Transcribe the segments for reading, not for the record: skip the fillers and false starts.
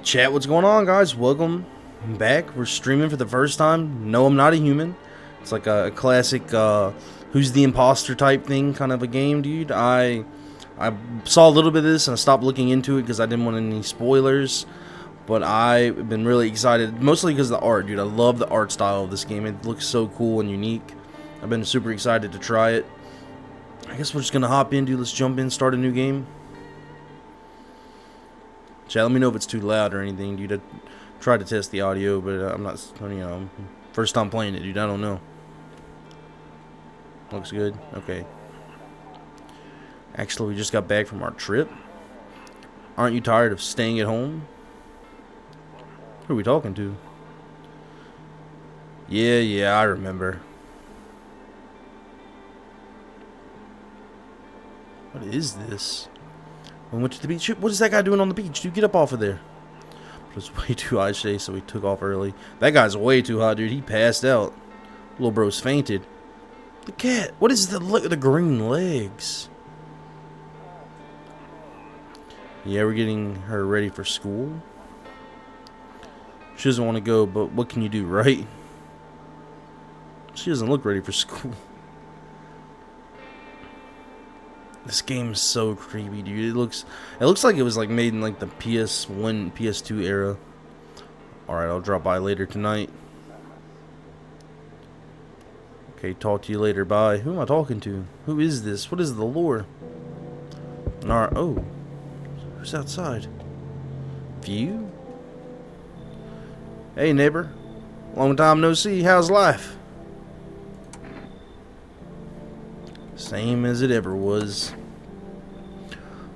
Chat, what's going on, guys? Welcome back. We're streaming for the first time. No, I'm not a human. It's like a classic who's the imposter type thing, kind of a game, dude. I saw a little bit of this and I stopped looking into it because I didn't want any spoilers. But I've been really excited, mostly because of the art, dude. I love the art style of this game. It looks so cool and unique. I've been super excited to try it. I guess we're just gonna hop in, dude. Let's jump in, start a new game. Chat, let me know if it's too loud or anything, dude. I tried to test the audio, but I'm not, first time playing it, dude. I don't know. Looks good. Okay. Actually, we just got back from our trip. Aren't you tired of staying at home? Who are we talking to? Yeah, I remember. What is this? We went to the beach. What is that guy doing on the beach, dude? Get up off of there. It was way too hot today, so we took off early. That guy's way too hot, dude. He passed out. Little bro's fainted. The cat. What is the look at the green legs? Yeah, we're getting her ready for school. She doesn't want to go, but what can you do, right? She doesn't look ready for school. This game is so creepy, dude. It looks like it was like made in like the PS1, PS2 era. Alright, I'll drop by later tonight. Okay, talk to you later. Bye. Who am I talking to? Who is this? What is the lore? Alright, oh. Who's outside? View? Hey, neighbor. Long time no see. How's life? Same as it ever was.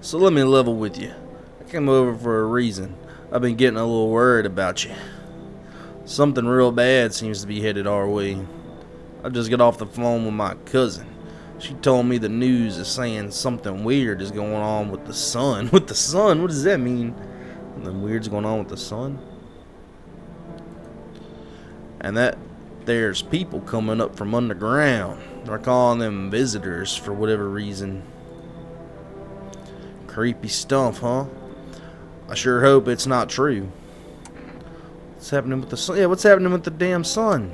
So let me level with you. I came over for a reason. I've been getting a little worried about you. Something real bad seems to be headed our way. I just got off the phone with my cousin. She told me the news is saying something weird is going on with the sun. With the sun? What does that mean? Something weird's going on with the sun? And that there's people coming up from underground. They're calling them visitors for whatever reason. Creepy stuff, huh? I sure hope it's not true. What's happening with the sun? Yeah, what's happening with the damn sun?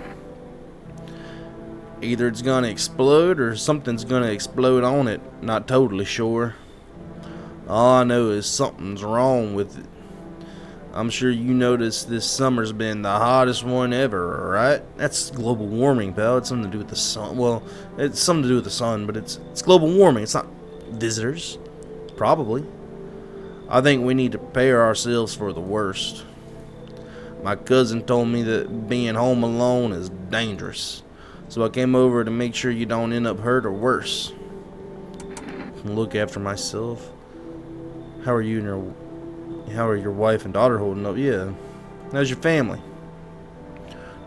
Either it's gonna explode or something's gonna explode on it. Not totally sure. All I know is something's wrong with it. I'm sure you noticed this summer's been the hottest one ever, right? That's global warming, pal. It's something to do with the sun. Well, it's something to do with the sun, but it's global warming. It's not visitors. Probably. I think we need to prepare ourselves for the worst. My cousin told me that being home alone is dangerous. So I came over to make sure you don't end up hurt or worse. Look after myself. How are your wife and daughter holding up? Yeah. How's your family?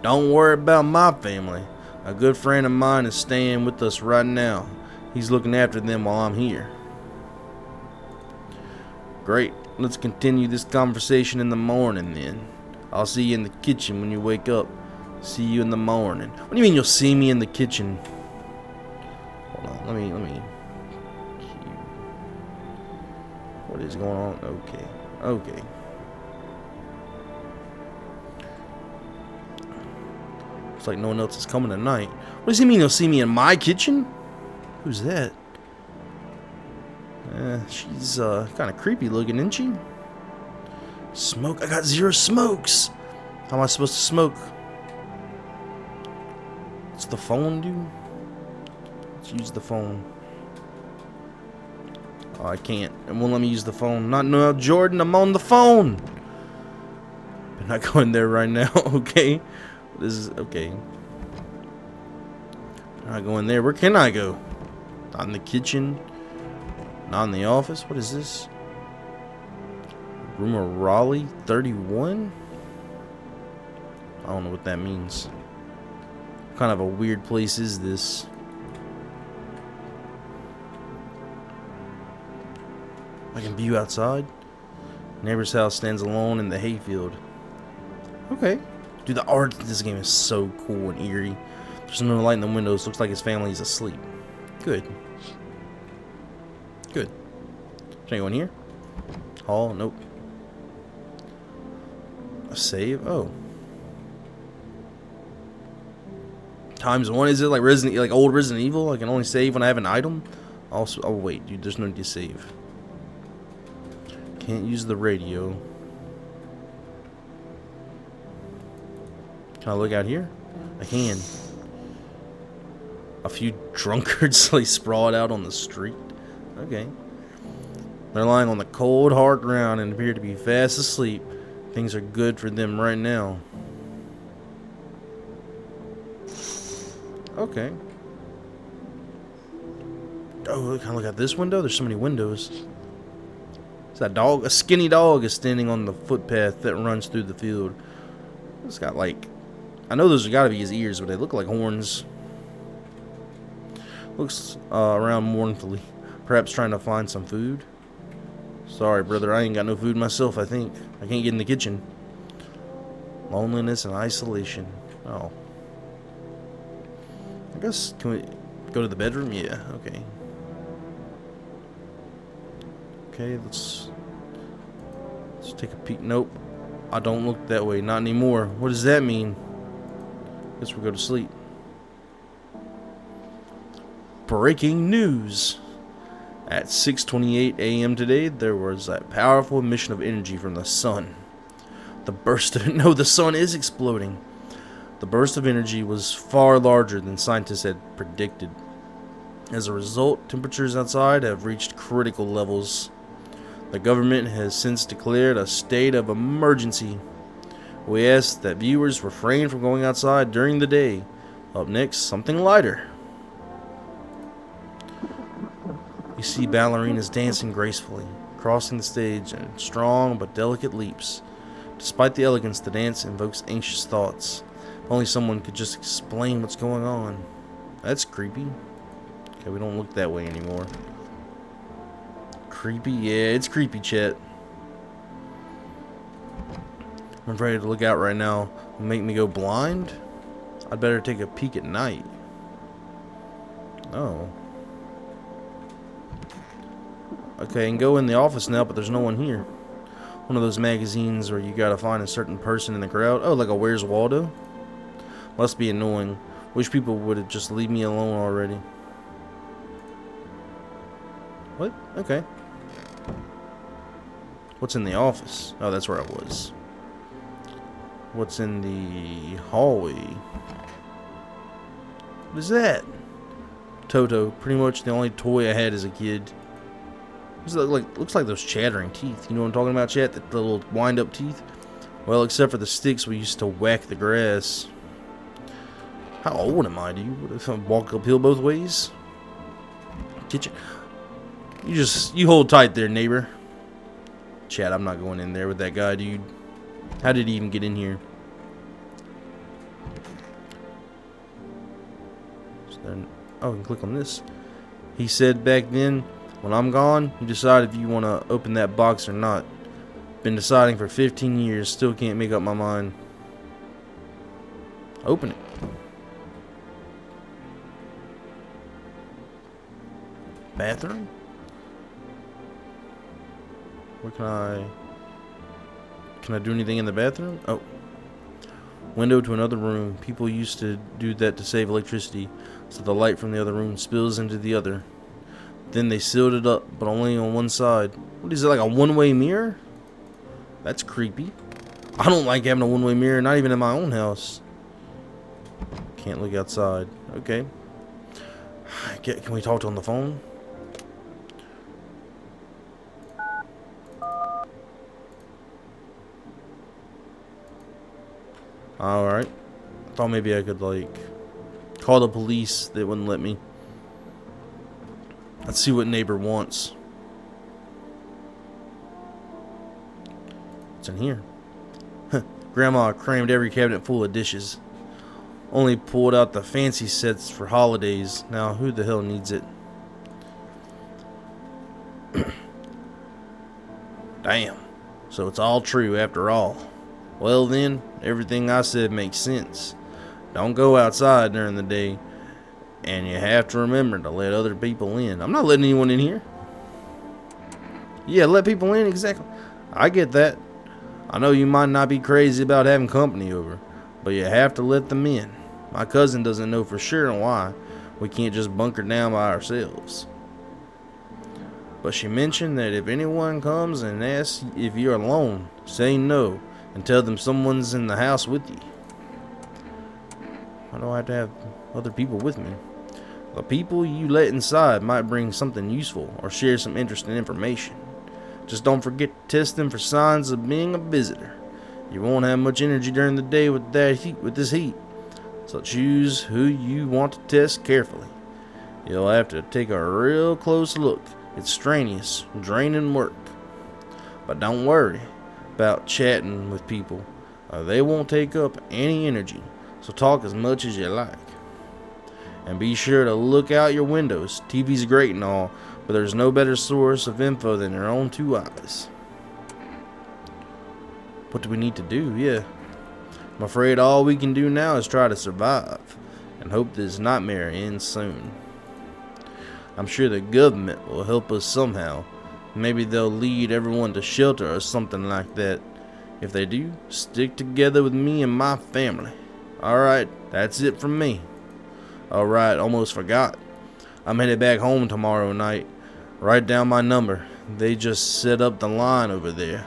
Don't worry about my family. A good friend of mine is staying with us right now. He's looking after them while I'm here. Great. Let's continue this conversation in the morning then. I'll see you in the kitchen when you wake up. See you in the morning. What do you mean you'll see me in the kitchen? Hold on. Let me. What is going on? Okay. Looks like no one else is coming tonight. What does he mean he'll see me in my kitchen? Who's that? She's kind of creepy looking, isn't she? Smoke? I got 0 smokes. How am I supposed to smoke? What's the phone do? Let's use the phone. Oh, I can't. It won't let me use the phone. No, Jordan, I'm on the phone. I'm not going there right now, okay? This is okay. I'm not going there. Where can I go? Not in the kitchen. Not in the office. What is this? Room of Raleigh 31? I don't know what that means. What kind of a weird place is this? I can view outside. Neighbor's house stands alone in the hayfield. Okay. Dude, the art in this game is so cool and eerie. There's no light in the windows. Looks like his family is asleep. Good. Good. Is anyone here? Hall? Nope. A save? Oh. ×1. Is it like old Resident Evil? I can only save when I have an item? Also, oh wait, dude, there's no need to save. Can't use the radio. Can I look out here? I can. A few drunkards lay sprawled out on the street. Okay. They're lying on the cold, hard ground and appear to be fast asleep. Things are good for them right now. Okay. Oh, can I look out this window? There's so many windows. Is that dog? A skinny dog is standing on the footpath that runs through the field. It's got like... I know those have got to be his ears, but they look like horns. Looks around mournfully. Perhaps trying to find some food. Sorry, brother. I ain't got no food myself, I think. I can't get in the kitchen. Loneliness and isolation. Oh. I guess, can we go to the bedroom? Yeah, okay. Okay, let's take a peek. Nope. I don't look that way. Not anymore. What does that mean? Guess we'll go to sleep. Breaking news. At 6:28 a.m. today, there was a powerful emission of energy from the sun. The sun is exploding. The burst of energy was far larger than scientists had predicted. As a result, temperatures outside have reached critical levels. The government has since declared a state of emergency. We ask that viewers refrain from going outside during the day. Up next, something lighter. You see ballerinas dancing gracefully, crossing the stage in strong but delicate leaps. Despite the elegance, the dance invokes anxious thoughts. If only someone could just explain what's going on. That's creepy. Okay, we don't look that way anymore. Creepy? Yeah, it's creepy, chat. I'm afraid to look out right now. It'll make me go blind? I'd better take a peek at night. Oh. Okay, I can go in the office now, but there's no one here. One of those magazines where you gotta find a certain person in the crowd. Oh, like a Where's Waldo? Must be annoying. Wish people would just leave me alone already. What? Okay. What's in the office? Oh, that's where I was. What's in the hallway? What is that? Toto. Pretty much the only toy I had as a kid. Looks like those chattering teeth. You know what I'm talking about, chat? The little wind-up teeth? Well, except for the sticks we used to whack the grass. How old am I? Do you walk uphill both ways? Kitchen. You hold tight there, neighbor. Chat, I'm not going in there with that guy, dude. How did he even get in here? Oh, I can click on this. He said back then, when I'm gone, you decide if you want to open that box or not. Been deciding for 15 years, still can't make up my mind. Open it. Bathroom? Where can I do anything in the bathroom? Oh. Window to another room. People used to do that to save electricity, so the light from the other room spills into the other. Then they sealed it up, but only on one side. What is it, like a one-way mirror? That's creepy. I don't like having a one-way mirror, not even in my own house. Can't look outside. Okay. Can we talk on the phone? Alright. I thought maybe I could, like, call the police. They wouldn't let me. Let's see what neighbor wants. What's in here? Grandma crammed every cabinet full of dishes. Only pulled out the fancy sets for holidays. Now, who the hell needs it? Damn. So it's all true after all. Well then, everything I said makes sense. Don't go outside during the day. And you have to remember to let other people in. I'm not letting anyone in here. Yeah, let people in, exactly. I get that. I know you might not be crazy about having company over, but you have to let them in. My cousin doesn't know for sure why we can't just bunker down by ourselves. But she mentioned that if anyone comes and asks if you're alone, say no and tell them someone's in the house with you. Why do I have to have other people with me? The people you let inside might bring something useful or share some interesting information. Just don't forget to test them for signs of being a visitor. You won't have much energy during the day with this heat. So choose who you want to test carefully. You'll have to take a real close look. It's strenuous, draining work. But don't worry about chatting with people. They won't take up any energy. So talk as much as you like. And be sure to look out your windows. TV's great and all, but there's no better source of info than your own two eyes. What do we need to do? Yeah. I'm afraid all we can do now is try to survive and hope this nightmare ends soon. I'm sure the government will help us somehow. Maybe they'll lead everyone to shelter or something like that. If they do, stick together with me and my family. Alright, that's it from me. Alright, almost forgot. I'm headed back home tomorrow night. Write down my number. They just set up the line over there.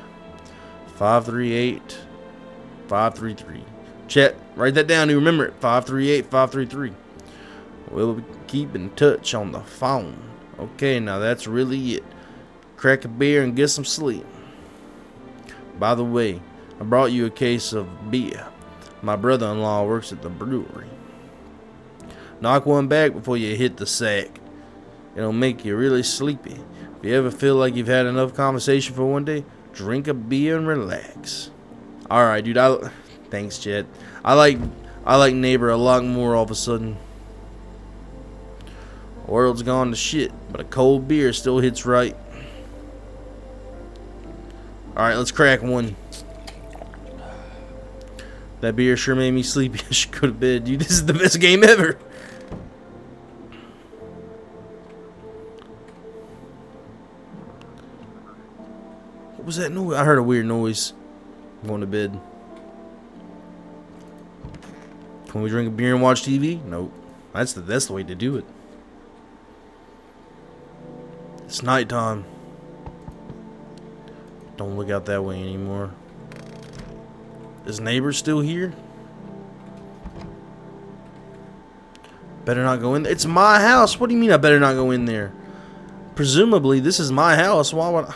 538-533. Chat, write that down. You remember it. 538-533. We'll keep in touch on the phone. Okay, now that's really it. Crack a beer and get some sleep. By the way, I brought you a case of beer. My brother-in-law works at the brewery. Knock one back before you hit the sack. It'll make you really sleepy. If you ever feel like you've had enough conversation for one day, drink a beer and relax. Alright, dude. Thanks, Chet. I like Neighbor a lot more all of a sudden. World's gone to shit, but a cold beer still hits right. Alright, let's crack one. That beer sure made me sleepy. I should go to bed, dude. This is the best game ever. What was that noise? I heard a weird noise. I'm going to bed. Can we drink a beer and watch TV? Nope. That's the way to do it. It's nighttime. Don't look out that way anymore. Is Neighbor still here? Better not go in there. It's my house. What do you mean I better not go in there? Presumably this is my house. Why would I?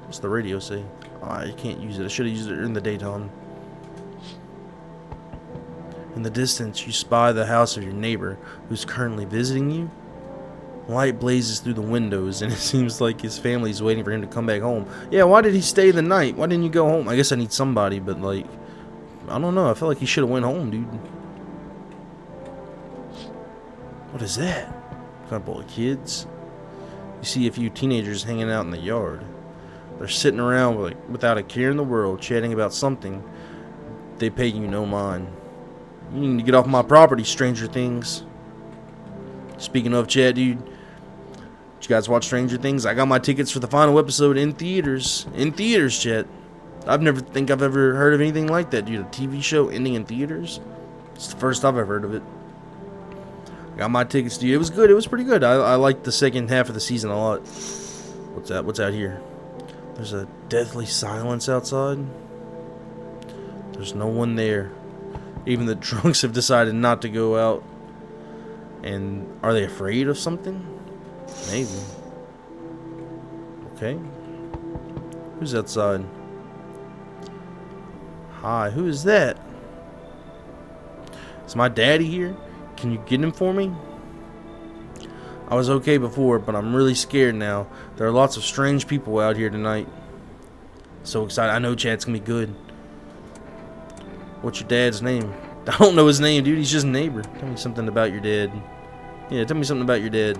What's the radio say? Oh, you can't use it. I should have used it in the daytime. In the distance, you spy the house of your neighbor who's currently visiting you. Light blazes through the windows, and it seems like his family's waiting for him to come back home. Yeah, why did he stay the night? Why didn't you go home? I guess I need somebody, but like, I don't know. I feel like he should have went home, dude. What is that? A couple of kids. You see a few teenagers hanging out in the yard. They're sitting around without a care in the world, chatting about something they pay you no mind. You need to get off my property, Stranger Things. Speaking of chat, dude, did you guys watch Stranger Things? I got my tickets for the final episode in theaters. In theaters, chat. I've never heard of anything like that, dude. A TV show ending in theaters? It's the first I've ever heard of it. I got my tickets, dude. It was good. It was pretty good. I liked the second half of the season a lot. What's that? What's out here? There's a deathly silence outside. There's no one there. Even the drunks have decided not to go out. And are they afraid of something? Maybe. Okay. Who's outside? Hi, who is that? Is my daddy here? Can you get him for me? I was okay before, but I'm really scared now. There are lots of strange people out here tonight. So excited. I know chat's gonna be good. What's your dad's name? I don't know his name, dude. He's just a neighbor. Tell me something about your dad. Yeah, tell me something about your dad.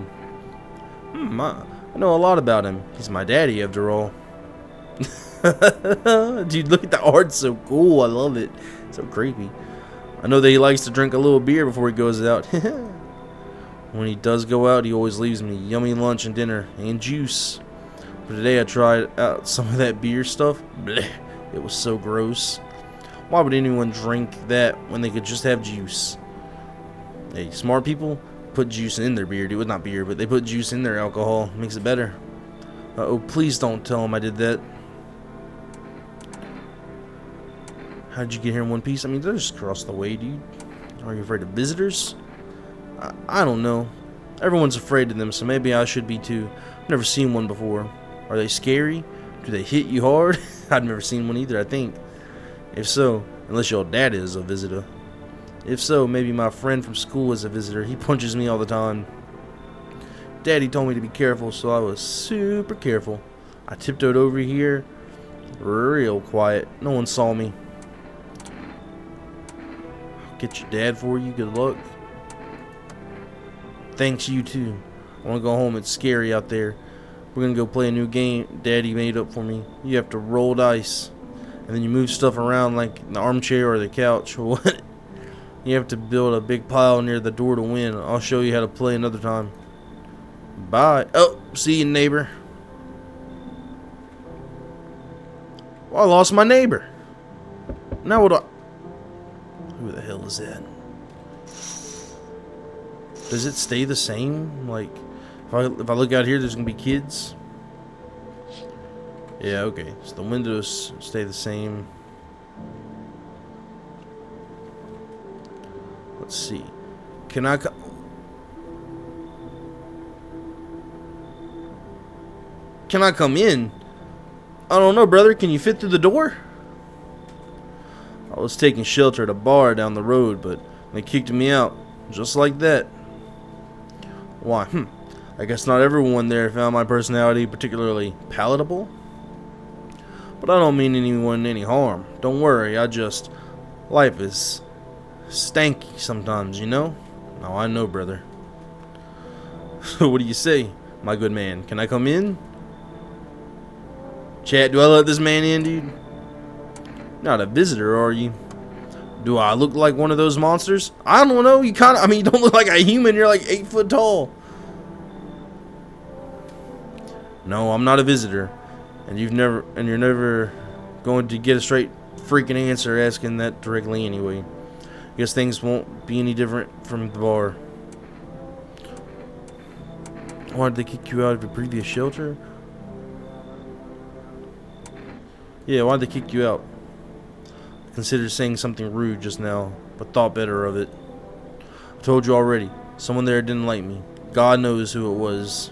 I know a lot about him. He's my daddy, after all. Dude, look at the art. It's so cool. I love it. It's so creepy. I know that he likes to drink a little beer before he goes out. When he does go out, he always leaves me yummy lunch and dinner and juice. But today I tried out some of that beer stuff. Blech. It was so gross. Why would anyone drink that when they could just have juice? Hey, smart people put juice in their beer. It was not beer, but they put juice in their alcohol. Makes it better. Uh-oh, please don't tell them I did that. How'd you get here in one piece? I mean, they're just across the way, dude. Are you afraid of visitors? I don't know. Everyone's afraid of them, so maybe I should be too. I've never seen one before. Are they scary? Do they hit you hard? I've never seen one either, I think. If so, unless your dad is a visitor. If so, maybe my friend from school is a visitor. He punches me all the time. Daddy told me to be careful, so I was super careful. I tiptoed over here real quiet. No one saw me. I'll get your dad for you. Good luck. Thanks, you too. I want to go home. It's scary out there. We're going to go play a new game Daddy made up for me. You have to roll dice. And then you move stuff around like the armchair or the couch or what. You have to build a big pile near the door to win. I'll show you how to play another time. Bye. Oh, see you, neighbor. Well, I lost my neighbor. Now what do I... Who the hell is that? Does it stay the same? Like, if I look out here, there's going to be kids? Yeah, okay. So the windows stay the same. Let's see. Can I come in? I don't know, brother. Can you fit through the door? I was taking shelter at a bar down the road, but they kicked me out. Just like that. Why? I guess not everyone there found my personality particularly palatable. But I don't mean anyone any harm. Don't worry, life is stanky sometimes, you know? Oh, I know, brother. So what do you say, my good man? Can I come in? Chat, do I let this man in, dude? Not a visitor, are you? Do I look like one of those monsters? I don't know. You don't look like a human. You're like 8 foot tall. No, I'm not a visitor. And you're never going to get a straight freaking answer asking that directly anyway. Guess things won't be any different from the bar. Why did they kick you out of your previous shelter? Yeah, why did they kick you out? I considered saying something rude just now, but thought better of it. I told you already. Someone there didn't like me. God knows who it was.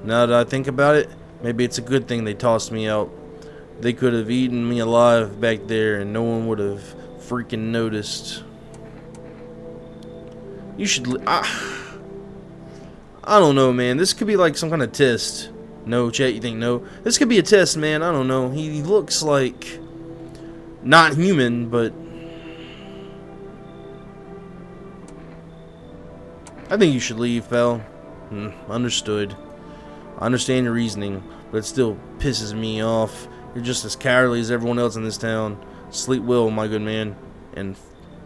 Now that I think about it, maybe it's a good thing they tossed me out. They could have eaten me alive back there and no one would have freaking noticed. You should... I don't know, man. This could be like some kind of test. No, chat, you think no? This could be a test, man. I don't know. He looks like... not human, but... I think you should leave, pal. Understood. I understand your reasoning, but it still pisses me off. You're just as cowardly as everyone else in this town. Sleep well, my good man. And,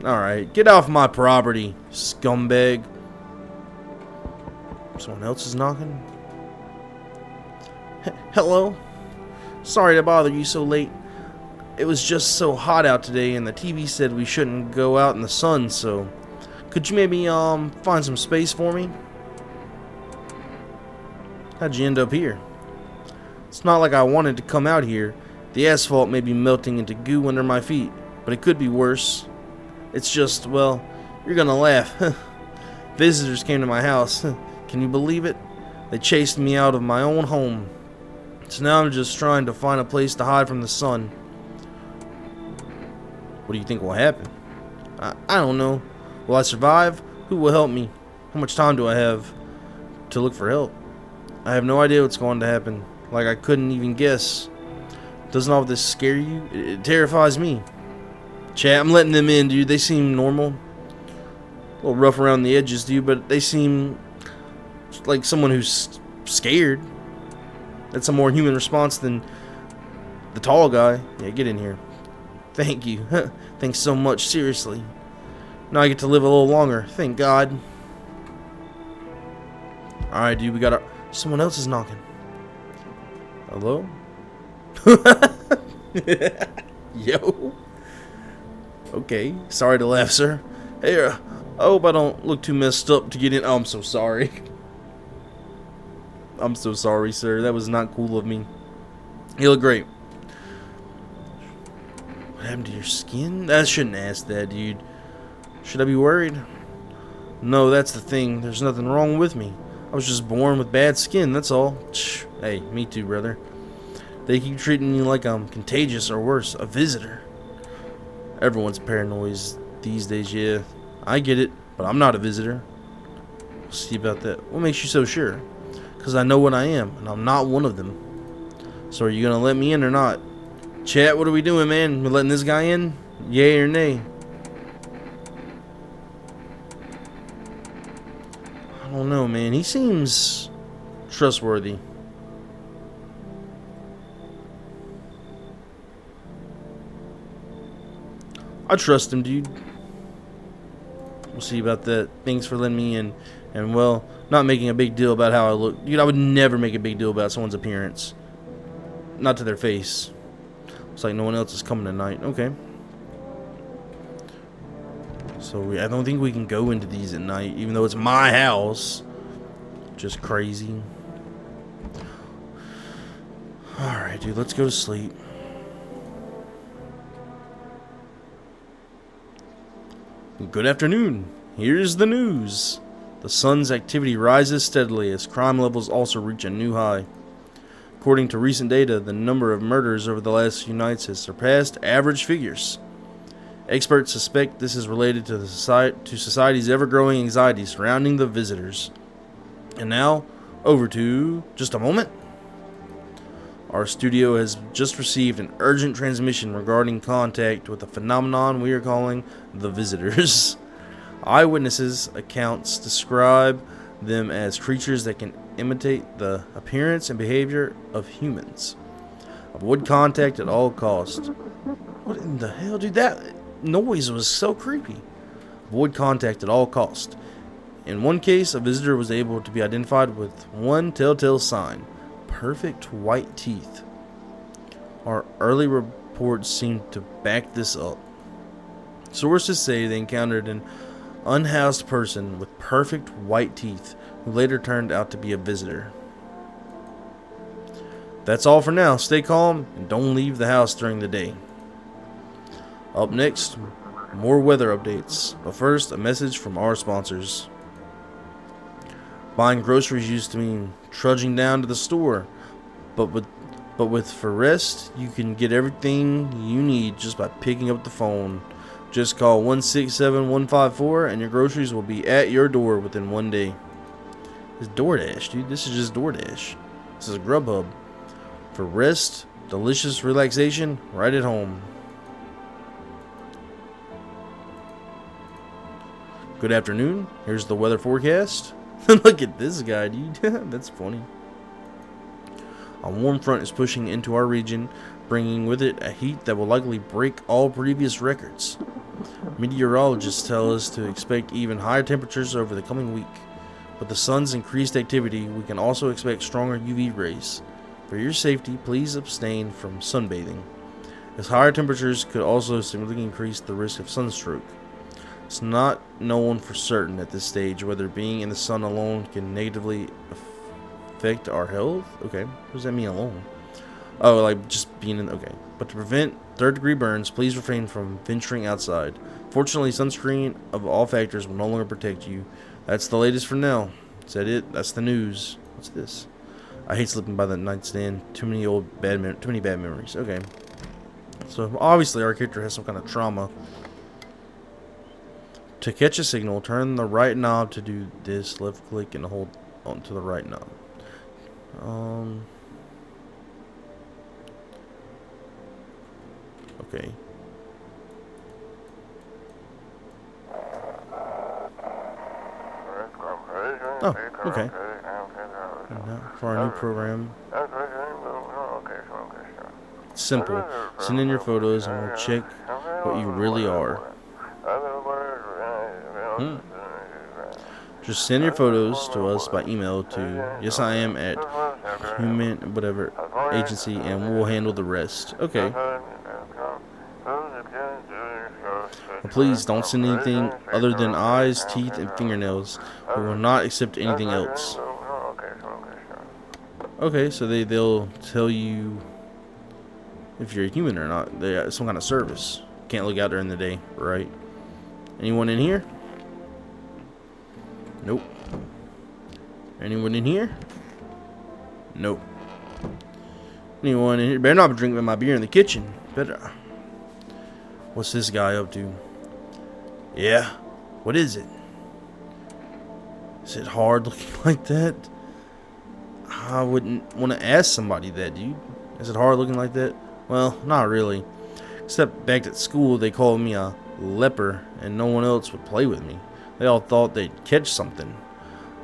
alright, get off my property, scumbag. Someone else is knocking? Hello? Sorry to bother you so late. It was just so hot out today, and the TV said we shouldn't go out in the sun, so... Could you maybe, find some space for me? How'd you end up here? It's not like I wanted to come out here. The asphalt may be melting into goo under my feet, but it could be worse. It's just, well, you're gonna laugh. Visitors came to my house. Can you believe it? They chased me out of my own home. So now I'm just trying to find a place to hide from the sun. What do you think will happen? I don't know. Will I survive? Who will help me? How much time do I have to look for help? I have no idea what's going to happen. Like I couldn't even guess. Doesn't all of this scare you? It terrifies me. Chat, I'm letting them in, dude. They seem normal. A little rough around the edges, dude, but they seem like someone who's scared. That's a more human response than the tall guy. Yeah, get in here. Thank you. Thanks so much, seriously. Now I get to live a little longer. Thank God. Alright, dude, we got our... Someone else is knocking. Hello? Yo. Okay. Sorry to laugh, sir. Hey, I hope I don't look too messed up to get in. Oh, I'm so sorry. I'm so sorry, sir. That was not cool of me. You look great. What happened to your skin? I shouldn't ask that, dude. Should I be worried? No, that's the thing. There's nothing wrong with me. I was just born with bad skin, that's all. Hey, me too, brother. They keep treating me like I'm contagious or worse, a visitor. Everyone's paranoid these days, yeah. I get it, but I'm not a visitor. We'll see about that. What makes you so sure? Because I know what I am, and I'm not one of them. So are you going to let me in or not? Chat, what are we doing, man? We letting this guy in? Yay or nay? I don't know, man. He seems trustworthy. I trust him, dude. We'll see about that. Thanks for letting me in. And, well, not making a big deal about how I look. Dude, I would never make a big deal about someone's appearance. Not to their face. Looks like no one else is coming tonight. Okay. So, I don't think we can go into these at night, even though it's my house. Just crazy. Alright, dude, let's go to sleep. Good afternoon. Here's the news. The sun's activity rises steadily as crime levels also reach a new high. According to recent data, the number of murders over the last few nights has surpassed average figures. Experts suspect this is related to society's ever-growing anxiety surrounding the visitors. And now, over to just a moment. Our studio has just received an urgent transmission regarding contact with a phenomenon we are calling the visitors. Eyewitnesses' accounts describe them as creatures that can imitate the appearance and behavior of humans. Avoid contact at all costs. What in the hell, dude? That noise was so creepy. Avoid contact at all costs. In one case, a visitor was able to be identified with one telltale sign. Perfect white teeth. Our early reports seem to back this up. Sources say they encountered an unhoused person with perfect white teeth who later turned out to be a visitor. That's all for now. Stay calm and don't leave the house during the day. Up next, more weather updates. But first, a message from our sponsors. Buying groceries used to mean trudging down to the store, but with For Rest, you can get everything you need just by picking up the phone. Just call 167-154 and your groceries will be at your door within 1 day. It's DoorDash, dude. This is just DoorDash. This is Grubhub. For rest, delicious relaxation, right at home. Good afternoon. Here's the weather forecast. Look at this guy, dude. That's funny. A warm front is pushing into our region, bringing with it a heat that will likely break all previous records. Meteorologists tell us to expect even higher temperatures over the coming week. With the sun's increased activity, we can also expect stronger UV rays. For your safety, please abstain from sunbathing, as higher temperatures could also significantly increase the risk of sunstroke. It's not known for certain at this stage whether being in the sun alone can negatively affect our health. Okay, what does that mean alone? Oh, like just being in. Okay, but to prevent third-degree burns, please refrain from venturing outside. Fortunately, sunscreen of all factors will no longer protect you. That's the latest for now. Is that it? That's the news. What's this? I hate sleeping by the nightstand. Too many bad memories. Okay. So obviously our character has some kind of trauma. To catch a signal, turn the right knob to do this. Left click and hold onto the right knob. Okay. Oh, okay. For our new program. Simple. Send in your photos and we'll check what you really are. Just send your photos to us by email to yesiam at human whatever agency and we'll handle the rest. Okay. But please don't send anything other than eyes, teeth, and fingernails. We will not accept anything else. Okay, so they'll tell you if you're a human or not. They got some kind of service. Can't look out during the day, right? Anyone in here? Nope. Anyone in here? Nope. Anyone in here? Better not be drinking my beer in the kitchen. Better. What's this guy up to? Yeah. What is it? Is it hard looking like that? I wouldn't want to ask somebody that, dude. Is it hard looking like that? Well, not really. Except back at school, they called me a leper, and no one else would play with me. They all thought they'd catch something.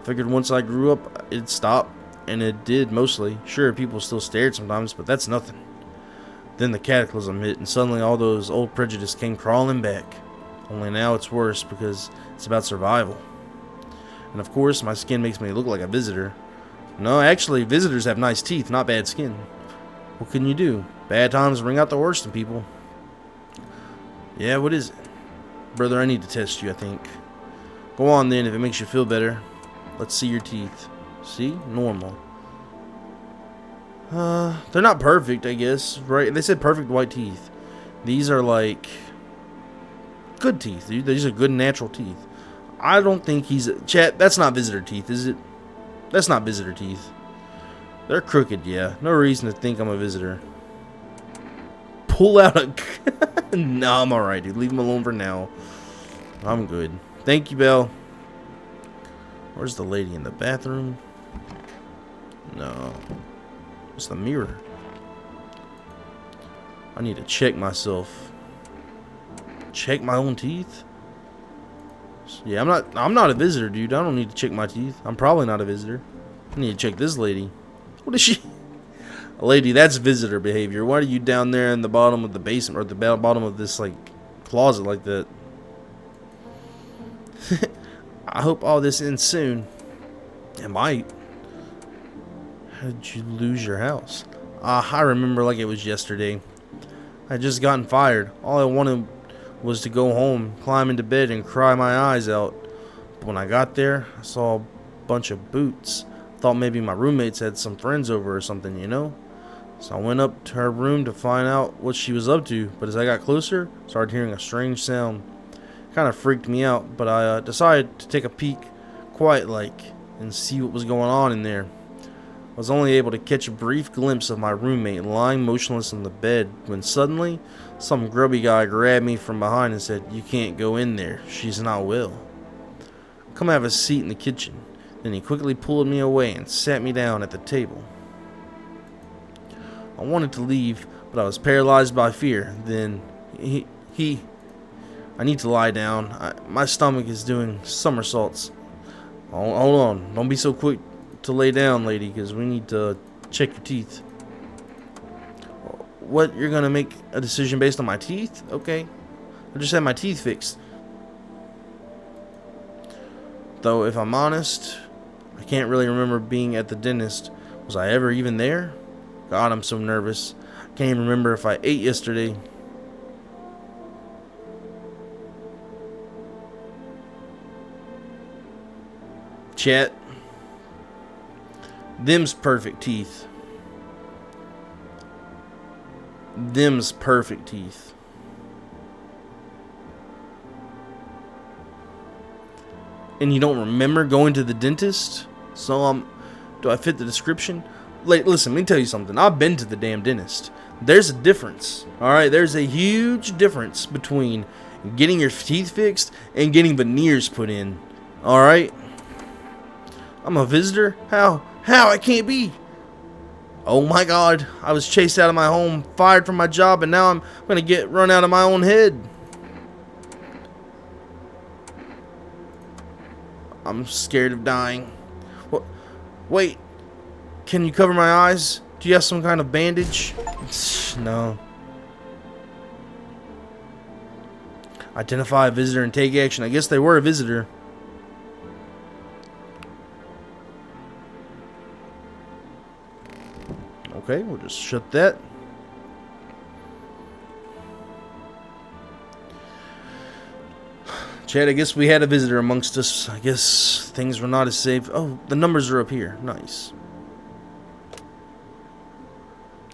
Figured once I grew up, it'd stop, and it did mostly. Sure, people still stared sometimes, but that's nothing. Then the cataclysm hit, and suddenly all those old prejudices came crawling back. Only now it's worse because it's about survival. And of course, my skin makes me look like a visitor. No, actually, visitors have nice teeth, not bad skin. What can you do? Bad times bring out the worst in people. Yeah, what is it? Brother, I need to test you, I think. Go on then, if it makes you feel better. Let's see your teeth. See? Normal. They're not perfect, I guess, right? They said perfect white teeth. These are like good teeth, dude. These are good natural teeth. I don't think he's chat. That's not visitor teeth, is it? That's not visitor teeth. They're crooked, yeah. No reason to think I'm a visitor. Pull out a... No, I'm alright, dude. Leave him alone for now. I'm good. Thank you, Belle. Where's the lady in the bathroom? No. What's the mirror? I need to check myself. Check my own teeth? Yeah, I'm not a visitor, dude. I don't need to check my teeth. I'm probably not a visitor. I need to check this lady. What is she? Lady, that's visitor behavior. Why are you down there in the bottom of the basement or the bottom of this like closet like that? I hope all this ends soon. It might. How did you lose your house? I remember like it was yesterday. I had just gotten fired. All I wanted was to go home, climb into bed, and cry my eyes out. But when I got there, I saw a bunch of boots. Thought maybe my roommates had some friends over or something, you know? So I went up to her room to find out what she was up to. But as I got closer, I started hearing a strange sound. Kind of freaked me out, but I decided to take a peek, quiet like, and see what was going on in there. I was only able to catch a brief glimpse of my roommate lying motionless on the bed when suddenly some grubby guy grabbed me from behind and said, "You can't go in there. She's not well. Come have a seat in the kitchen." Then he quickly pulled me away and sat me down at the table. I wanted to leave, but I was paralyzed by fear. Then I need to lie down. My stomach is doing somersaults. Hold on. Don't be so quick to lay down, lady, because we need to check your teeth. What? You're gonna make a decision based on my teeth? Okay. I just had my teeth fixed. Though, if I'm honest, I can't really remember being at the dentist. Was I ever even there? God, I'm so nervous. I can't even remember if I ate yesterday. Chat. Them's perfect teeth. Them's perfect teeth. And you don't remember going to the dentist? So, do I fit the description? Listen, let me tell you something. I've been to the damn dentist. There's a difference. Alright, there's a huge difference between getting your teeth fixed and getting veneers put in. Alright? I'm a visitor? How? I can't be. Oh my God. I was chased out of my home, fired from my job, and now I'm going to get run out of my own head. I'm scared of dying. What? Wait. Can you cover my eyes? Do you have some kind of bandage? No. Identify a visitor and take action. I guess they were a visitor. Okay, we'll just shut that. Chad, I guess we had a visitor amongst us. I guess things were not as safe. Oh, the numbers are up here. Nice.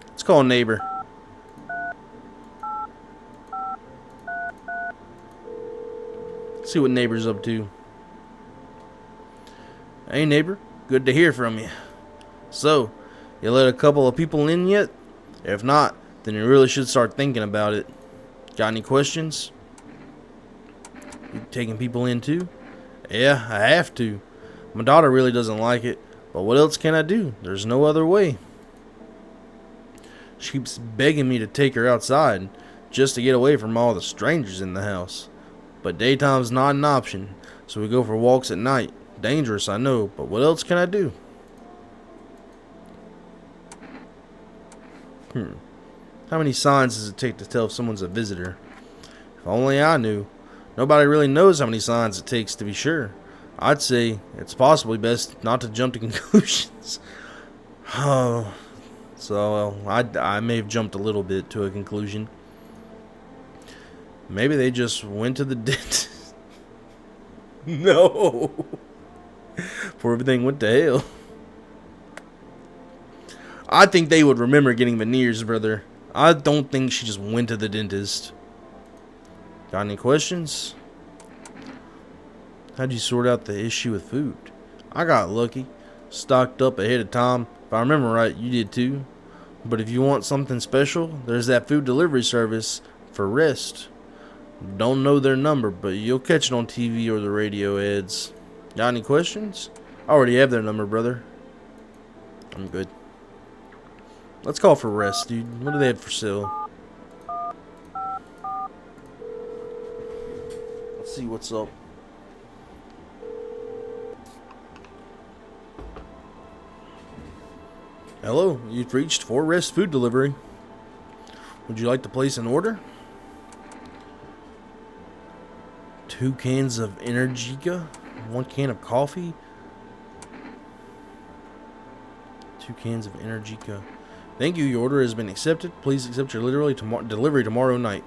Let's call a neighbor. See what neighbor's up to. Hey, neighbor. Good to hear from you. So, you let a couple of people in yet? If not, then you really should start thinking about it. Got any questions? You taking people in too? Yeah, I have to. My daughter really doesn't like it, but what else can I do? There's no other way. She keeps begging me to take her outside just to get away from all the strangers in the house. But daytime's not an option, so we go for walks at night. Dangerous, I know, but what else can I do? How many signs does it take to tell if someone's a visitor? If only I knew. Nobody really knows how many signs it takes to be sure. I'd say it's possibly best not to jump to conclusions. Oh, so I may have jumped a little bit to a conclusion. Maybe they just went to the dentist. No. Before everything went to hell. I think they would remember getting veneers, brother. I don't think she just went to the dentist. Got any questions? How'd you sort out the issue with food? I got lucky. Stocked up ahead of time. If I remember right, you did too. But if you want something special, there's that food delivery service for rest. Don't know their number, but you'll catch it on TV or the radio ads. Got any questions? I already have their number, brother. I'm good. Let's call for rest, dude. What do they have for sale? Let's see what's up. Hello, you've reached For Rest Food Delivery. Would you like to place an order? 2 cans of Energica, 1 can of coffee, 2 cans of Energica. Thank you, your order has been accepted. Please accept your delivery tomorrow night.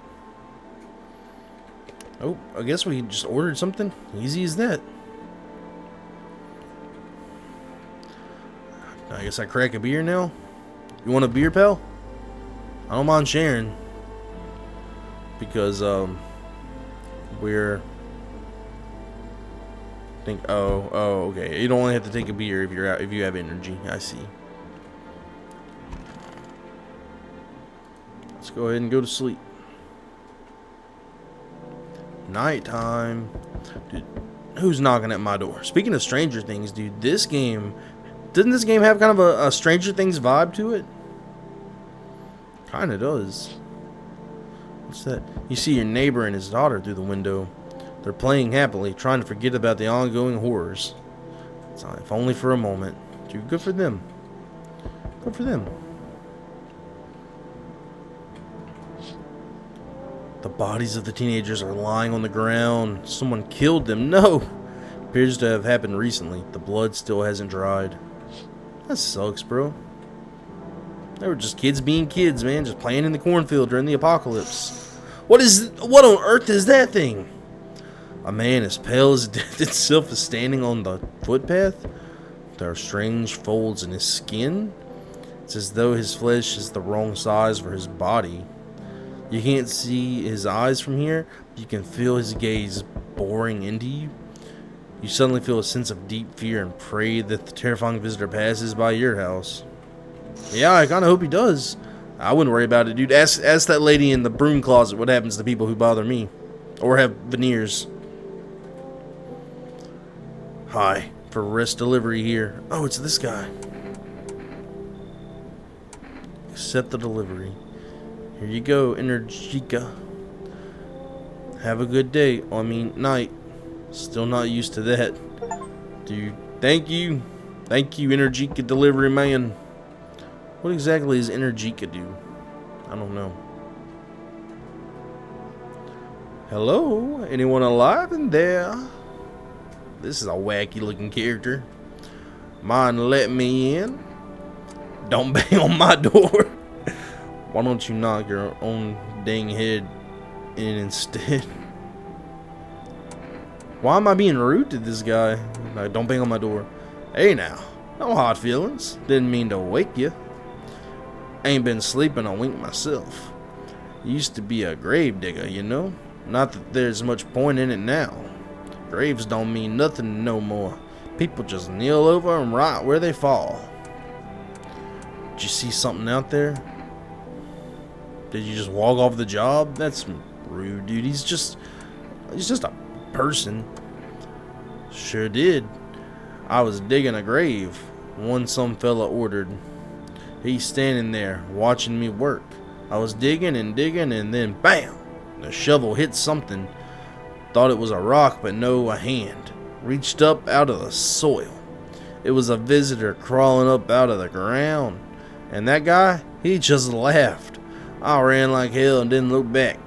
Oh, I guess we just ordered something. Easy as that. I guess I crack a beer now. You want a beer, pal? I don't mind sharing. Because, we're... okay. You don't only have to take a beer if you're out, if you have energy. I see. Let's go ahead and go to sleep. Nighttime. Dude, who's knocking at my door? Speaking of Stranger Things, dude, this game... Doesn't this game have kind of a Stranger Things vibe to it? Kinda does. What's that? You see your neighbor and his daughter through the window. They're playing happily, trying to forget about the ongoing horrors. If only for a moment. Dude, good for them. Good for them. The bodies of the teenagers are lying on the ground. Someone killed them. No! Appears to have happened recently. The blood still hasn't dried. That sucks, bro. They were just kids being kids, man. Just playing in the cornfield during the apocalypse. What on earth is that thing? A man as pale as death itself is standing on the footpath. There are strange folds in his skin. It's as though his flesh is the wrong size for his body. You can't see his eyes from here, but you can feel his gaze boring into you. You suddenly feel a sense of deep fear and pray that the terrifying visitor passes by your house. Yeah, I kind of hope he does. I wouldn't worry about it, dude. Ask that lady in the broom closet what happens to people who bother me. Or have veneers. Hi, for rest delivery here. Oh, it's this guy. Accept the delivery. Here you go, Energica. Have a good day. I mean, night. Still not used to that. Dude, thank you. Thank you, Energica delivery man. What exactly does Energica do? I don't know. Hello? Anyone alive in there? This is a wacky looking character. Mind letting me in? Don't bang on my door. Why don't you knock your own dang head in instead? Why am I being rude to this guy? Like, don't bang on my door. Hey now, no hard feelings. Didn't mean to wake you. Ain't been sleeping a wink myself. Used to be a grave digger, you know. Not that there's much point in it now. Graves don't mean nothing no more. People just kneel over and rot where they fall. Did you see something out there? Did you just walk off the job? That's rude, dude. He's just a person. Sure did. I was digging a grave. One some fella ordered. He's standing there watching me work. I was digging and digging, and then bam! The shovel hit something. Thought it was a rock, but no, a hand. Reached up out of the soil. It was a visitor crawling up out of the ground. And that guy, he just laughed. I ran like hell and didn't look back.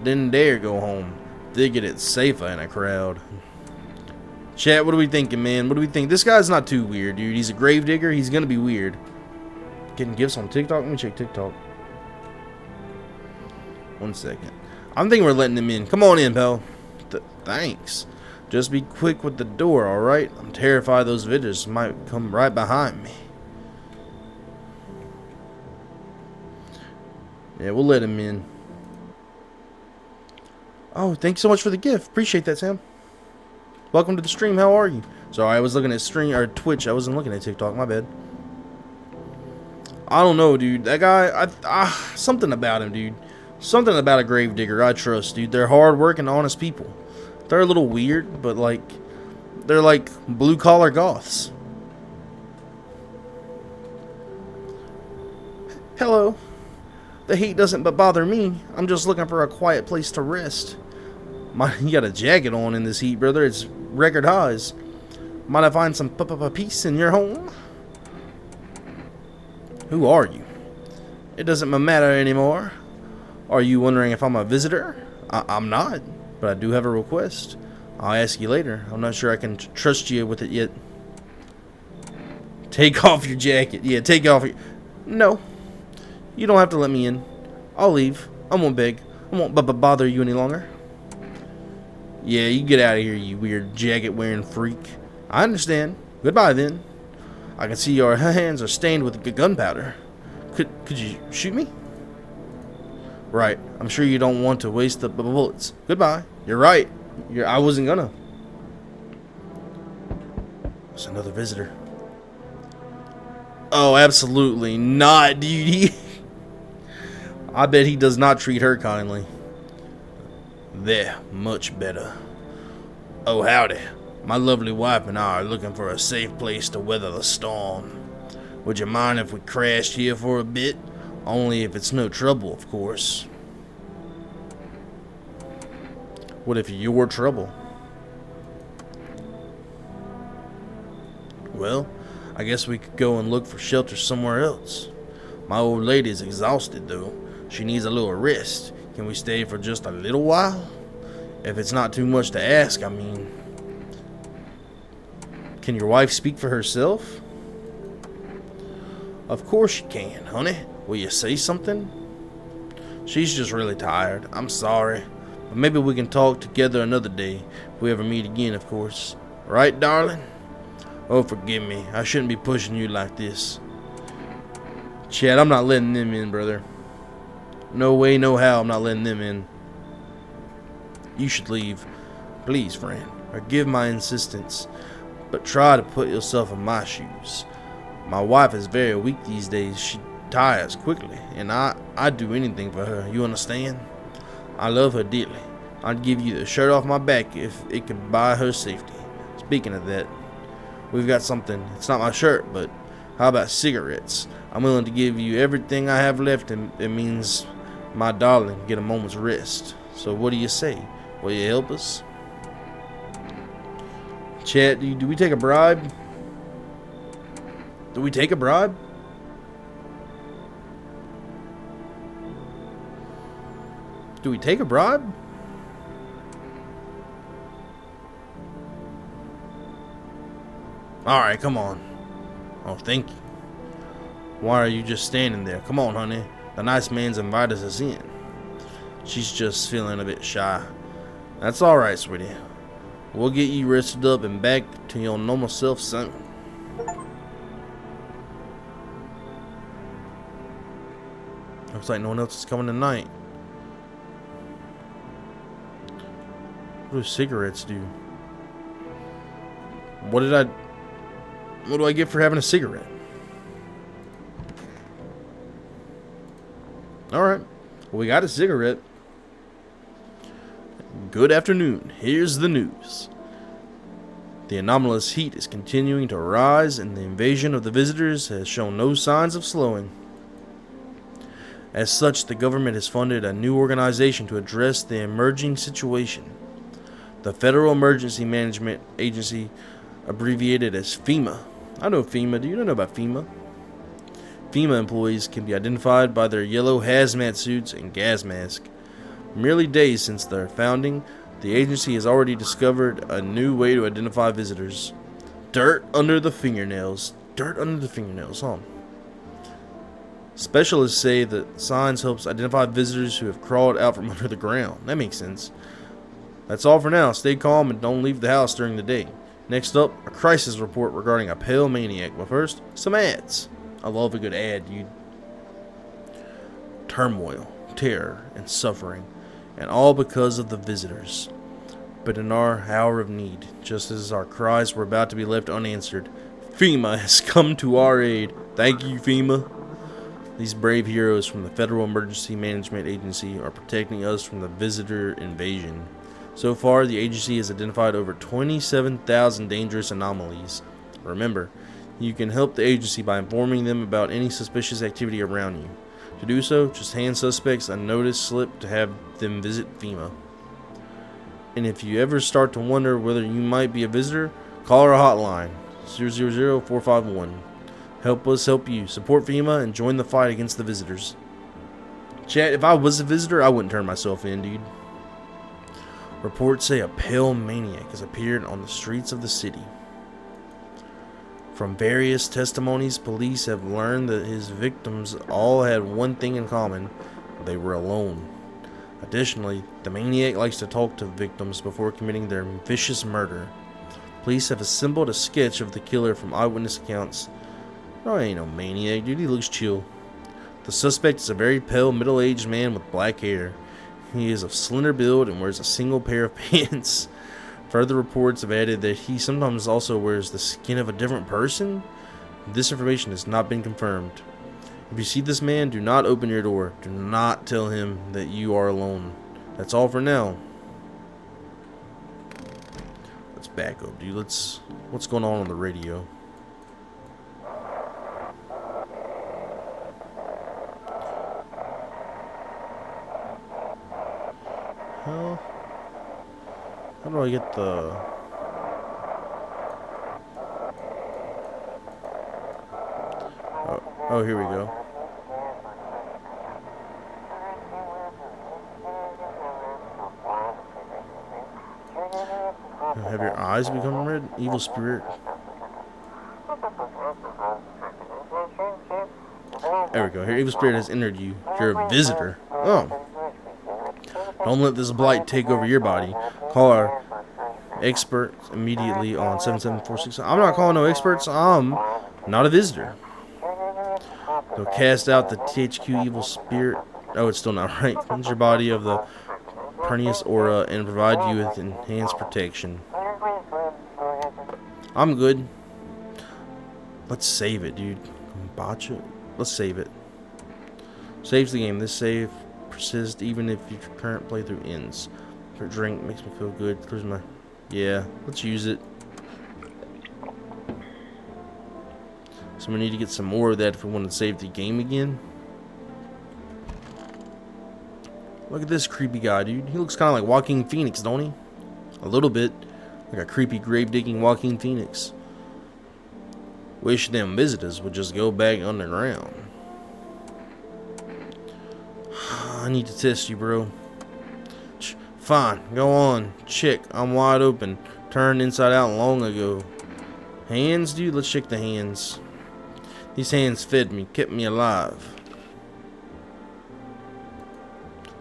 Didn't dare go home. Thinking it's safer in a crowd. Chat, what are we thinking, man? What do we think? This guy's not too weird, dude. He's a grave digger. He's gonna be weird. Getting gifts on TikTok? Let me check TikTok. 1 second. I'm thinking we're letting him in. Come on in, pal. Thanks. Just be quick with the door, alright? I'm terrified those visitors might come right behind me. Yeah, we'll let him in. Oh, thanks so much for the gift. Appreciate that, Sam. Welcome to the stream. How are you? Sorry, I was looking at stream or Twitch. I wasn't looking at TikTok. My bad. I don't know, dude. That guy, something about him, dude. Something about a gravedigger I trust, dude. They're hard-working, honest people. They're a little weird, but like, they're like blue-collar goths. Hello. The heat doesn't bother me. I'm just looking for a quiet place to rest. You got a jacket on in this heat, brother. It's record highs. Might I find some peace in your home? Who are you? It doesn't matter anymore. Are you wondering if I'm a visitor? I'm not, but I do have a request. I'll ask you later. I'm not sure I can trust you with it yet. Take off your jacket. Yeah, take off your... No. You don't have to let me in. I'll leave. I won't beg. I won't bother you any longer. Yeah, you get out of here, you weird jacket-wearing freak. I understand. Goodbye, then. I can see your hands are stained with gunpowder. Could you shoot me? Right. I'm sure you don't want to waste the bullets. Goodbye. You're right. I wasn't gonna. There's another visitor. Oh, absolutely not, dude. I bet he does not treat her kindly. There, much better. Oh, howdy. My lovely wife and I are looking for a safe place to weather the storm. Would you mind if we crashed here for a bit? Only if it's no trouble, of course. What if you're trouble? Well, I guess we could go and look for shelter somewhere else. My old lady's exhausted, though. She needs a little rest. Can we stay for just a little while? If it's not too much to ask, I mean. Can your wife speak for herself? Of course she can, honey. Will you say something? She's just really tired. I'm sorry. But maybe we can talk together another day. If we ever meet again, of course. Right, darling? Oh, forgive me. I shouldn't be pushing you like this. Chad, I'm not letting them in, brother. No way, no how, I'm not letting them in. You should leave. Please, friend. Forgive my insistence. But try to put yourself in my shoes. My wife is very weak these days. She tires quickly. And I'd do anything for her. You understand? I love her dearly. I'd give you the shirt off my back if it could buy her safety. Speaking of that, we've got something. It's not my shirt, but how about cigarettes? I'm willing to give you everything I have left, and it means my darling get a moment's rest. So what do you say? Will you help us? Chat, do we take a bribe? Do we take a bribe? Do we take a bribe? Alright, come on. Oh, thank you. Why are you just standing there? Come on, honey. The nice man's invited us in. She's just feeling a bit shy. That's alright, sweetie. We'll get you rested up and back to your normal self soon. Looks like no one else is coming tonight. What do cigarettes do? What do I get for having a cigarette? Alright. Well, we got a cigarette. Good afternoon. Here's the news. The anomalous heat is continuing to rise, and the invasion of the visitors has shown no signs of slowing. As such, the government has funded a new organization to address the emerging situation. The Federal Emergency Management Agency, abbreviated as FEMA. I know FEMA. Do you know about FEMA? FEMA employees can be identified by their yellow hazmat suits and gas masks. Merely days since their founding, the agency has already discovered a new way to identify visitors. Dirt under the fingernails. Dirt under the fingernails, huh? Specialists say that signs helps identify visitors who have crawled out from under the ground. That makes sense. That's all for now. Stay calm and don't leave the house during the day. Next up, a crisis report regarding a pale maniac. But first, some ads. I love a good ad, dude. Turmoil, terror, and suffering, and all because of the visitors. But in our hour of need, just as our cries were about to be left unanswered, FEMA has come to our aid. Thank you, FEMA. These brave heroes from the Federal Emergency Management Agency are protecting us from the visitor invasion. So far, the agency has identified over 27,000 dangerous anomalies. Remember, you can help the agency by informing them about any suspicious activity around you. To do so, just hand suspects a notice slip to have them visit FEMA. And if you ever start to wonder whether you might be a visitor, call our hotline, 000-451. Help us help you. Support FEMA and join the fight against the visitors. Chat, if I was a visitor, I wouldn't turn myself in, dude. Reports say a pale maniac has appeared on the streets of the city. From various testimonies, police have learned that his victims all had one thing in common: they were alone. Additionally, the maniac likes to talk to victims before committing their vicious murder. Police have assembled a sketch of the killer from eyewitness accounts. Oh, ain't no maniac, dude. He looks chill. The suspect is a very pale, middle-aged man with black hair. He is of slender build and wears a single pair of pants. Further reports have added that he sometimes also wears the skin of a different person. This information has not been confirmed. If you see this man, do not open your door. Do not tell him that you are alone. That's all for now. Let's back up, dude. What's going on the radio? How do I get the... Oh, here we go. Have your eyes become red? Evil spirit. There we go. Here, evil spirit has entered you. You're a visitor. Oh. Don't let this blight take over your body. Call our experts immediately on 7746. I'm not calling no experts. I'm not a visitor. They'll cast out the THQ evil spirit. Oh, it's still not right. Cleanse your body of the Pernius aura and provide you with enhanced protection. I'm good. Let's save it, dude. Botcha. Let's save it. Saves the game. This save persists even if your current playthrough ends. For drink makes me feel good. Clears my... Yeah, let's use it. So we need to get some more of that if we want to save the game again. Look at this creepy guy, dude. He looks kind of like Joaquin Phoenix, don't he? A little bit. Like a creepy grave-digging Joaquin Phoenix. Wish them visitors would just go back underground. I need to test you, bro. Fine, go on. Check. I'm wide open. Turned inside out long ago. Hands, dude? Let's check the hands. These hands fed me, kept me alive.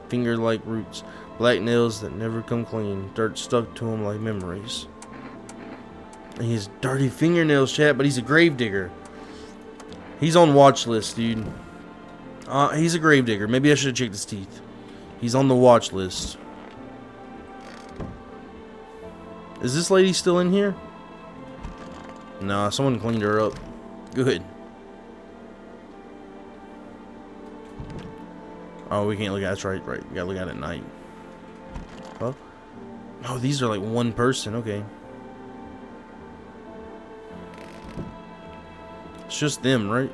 Finger-like roots. Black nails that never come clean. Dirt stuck to him like memories. And he has dirty fingernails, chat, but he's a gravedigger. He's on watch list, dude. He's a gravedigger. Maybe I should have checked his teeth. He's on the watch list. Is this lady still in here? Nah, someone cleaned her up. Good. Oh, we can't look at it. That's right. We gotta look at it at night. Huh? Oh, these are like one person. Okay. It's just them, right?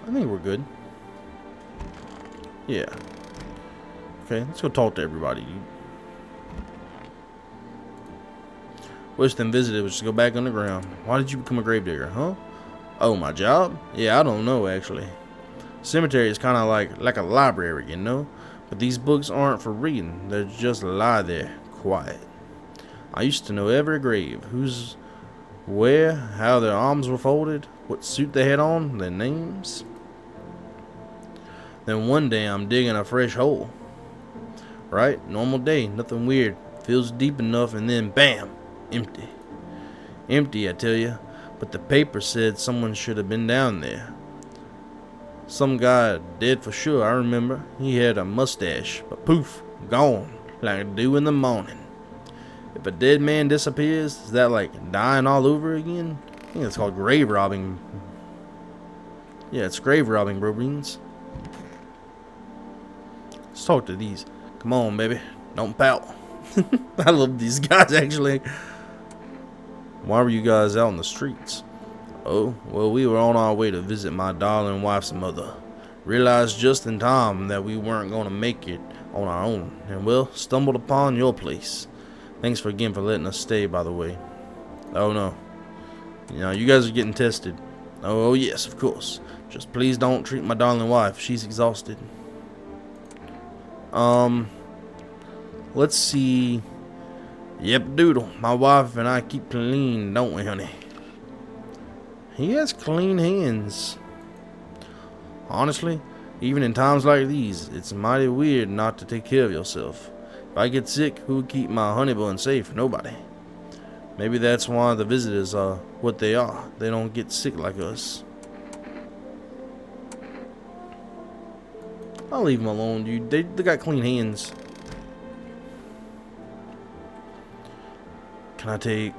I think we're good. Yeah. Okay, let's go talk to everybody, dude. Wish them visited was just go back underground. Why did you become a gravedigger, huh? Oh, my job? Yeah, I don't know, actually. Cemetery is kind of like a library, you know? But these books aren't for reading. They just lie there, quiet. I used to know every grave. Who's where, how their arms were folded, what suit they had on, their names. Then one day I'm digging a fresh hole. Right? Normal day, nothing weird. Feels deep enough and then bam! Empty. Empty, I tell you. But the paper said someone should have been down there. Some guy dead for sure, I remember. He had a mustache, but poof, gone, like a dew in the morning. If a dead man disappears, is that like dying all over again? I think it's called grave robbing. Yeah, it's grave robbing, bro beans. Let's talk to these. Come on, baby. Don't pout. I love these guys, actually. Why were you guys out in the streets? Oh, well, we were on our way to visit my darling wife's mother. Realized just in time that we weren't going to make it on our own. And, well, stumbled upon your place. Thanks again for letting us stay, by the way. Oh, no. You know, you guys are getting tested. Oh, yes, of course. Just please don't treat my darling wife. She's exhausted. Let's see. Yep, doodle. My wife and I keep clean, don't we, honey? He has clean hands. Honestly, even in times like these, it's mighty weird not to take care of yourself. If I get sick, who would keep my honey bun safe? Nobody. Maybe that's why the visitors are what they are. They don't get sick like us. I'll leave them alone, dude. They got clean hands. Can I take...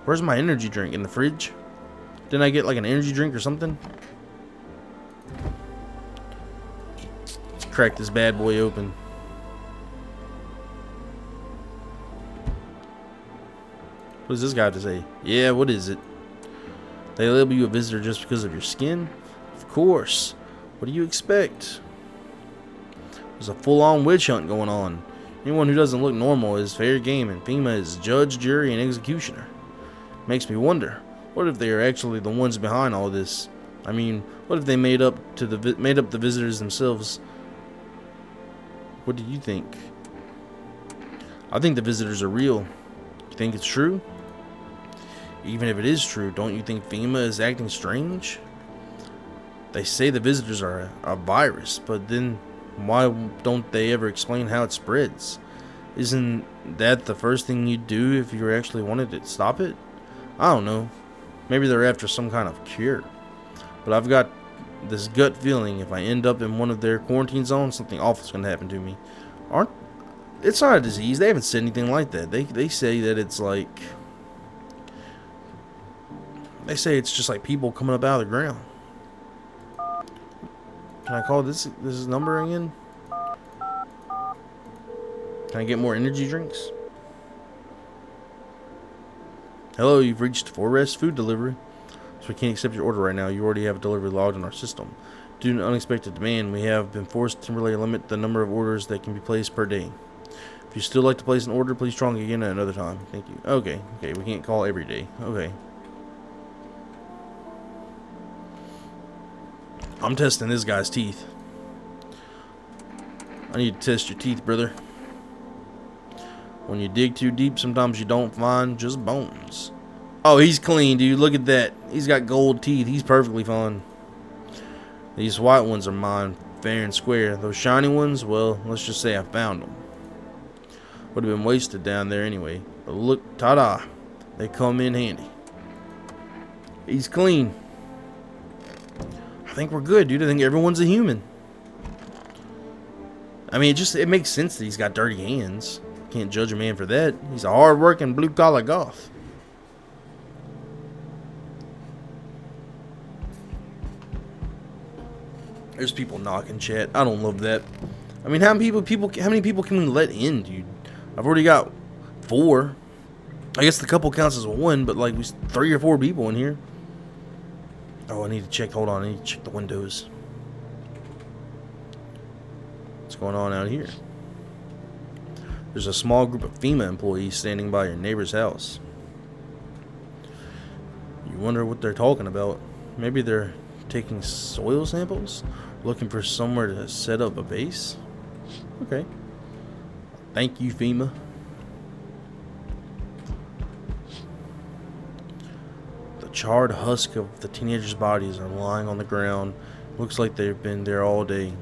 Where's my energy drink? In the fridge? Didn't I get like an energy drink or something? Let's crack this bad boy open. What does this guy have to say? Yeah, what is it? They label you a visitor just because of your skin? Of course. What do you expect? There's a full-on witch hunt going on. Anyone who doesn't look normal is fair game, and FEMA is judge, jury, and executioner. Makes me wonder, what if they are actually the ones behind all this? I mean, what if they made up the visitors themselves? What do you think? I think the visitors are real. You think it's true? Even if it is true, don't you think FEMA is acting strange? They say the visitors are a virus, but then why don't they ever explain how it spreads? Isn't that the first thing you'd do if you actually wanted to stop it? I don't know. Maybe they're after some kind of cure. But I've got this gut feeling if I end up in one of their quarantine zones, something awful's going to happen to me. It's not a disease. They haven't said anything like that. They say that it's like... They say it's just like people coming up out of the ground. Can I call this number again? Can I get more energy drinks? Hello, you've reached Forest Food Delivery. So we can't accept your order right now. You already have a delivery logged in our system. Due to unexpected demand, we have been forced to temporarily limit the number of orders that can be placed per day. If you still like to place an order, please try again at another time. Thank you. Okay, we can't call every day. Okay. I'm testing this guy's teeth. I need to test your teeth, brother. When you dig too deep, sometimes you don't find just bones. Oh, he's clean, dude. Look at that. He's got gold teeth. He's perfectly fine. These white ones are mine, fair and square. Those shiny ones, well, let's just say I found them. Would have been wasted down there anyway. But look, ta-da, they come in handy. He's clean. I think we're good, dude. I think everyone's a human. I mean, it makes sense that he's got dirty hands. Can't judge a man for that. He's a hard-working blue-collar goth. There's people knocking, chat. I don't love that. I mean, how many people can we let in, dude? I've already got 4. I guess the couple counts as 1, but like 3 or 4 people in here. Oh, I need to check. Hold on, I need to check the windows. What's going on out here? There's a small group of FEMA employees standing by your neighbor's house. You wonder what they're talking about. Maybe they're taking soil samples? Looking for somewhere to set up a base? Okay. Thank you, FEMA. The charred husk of the teenagers' bodies are lying on the ground. Looks like they've been there all day.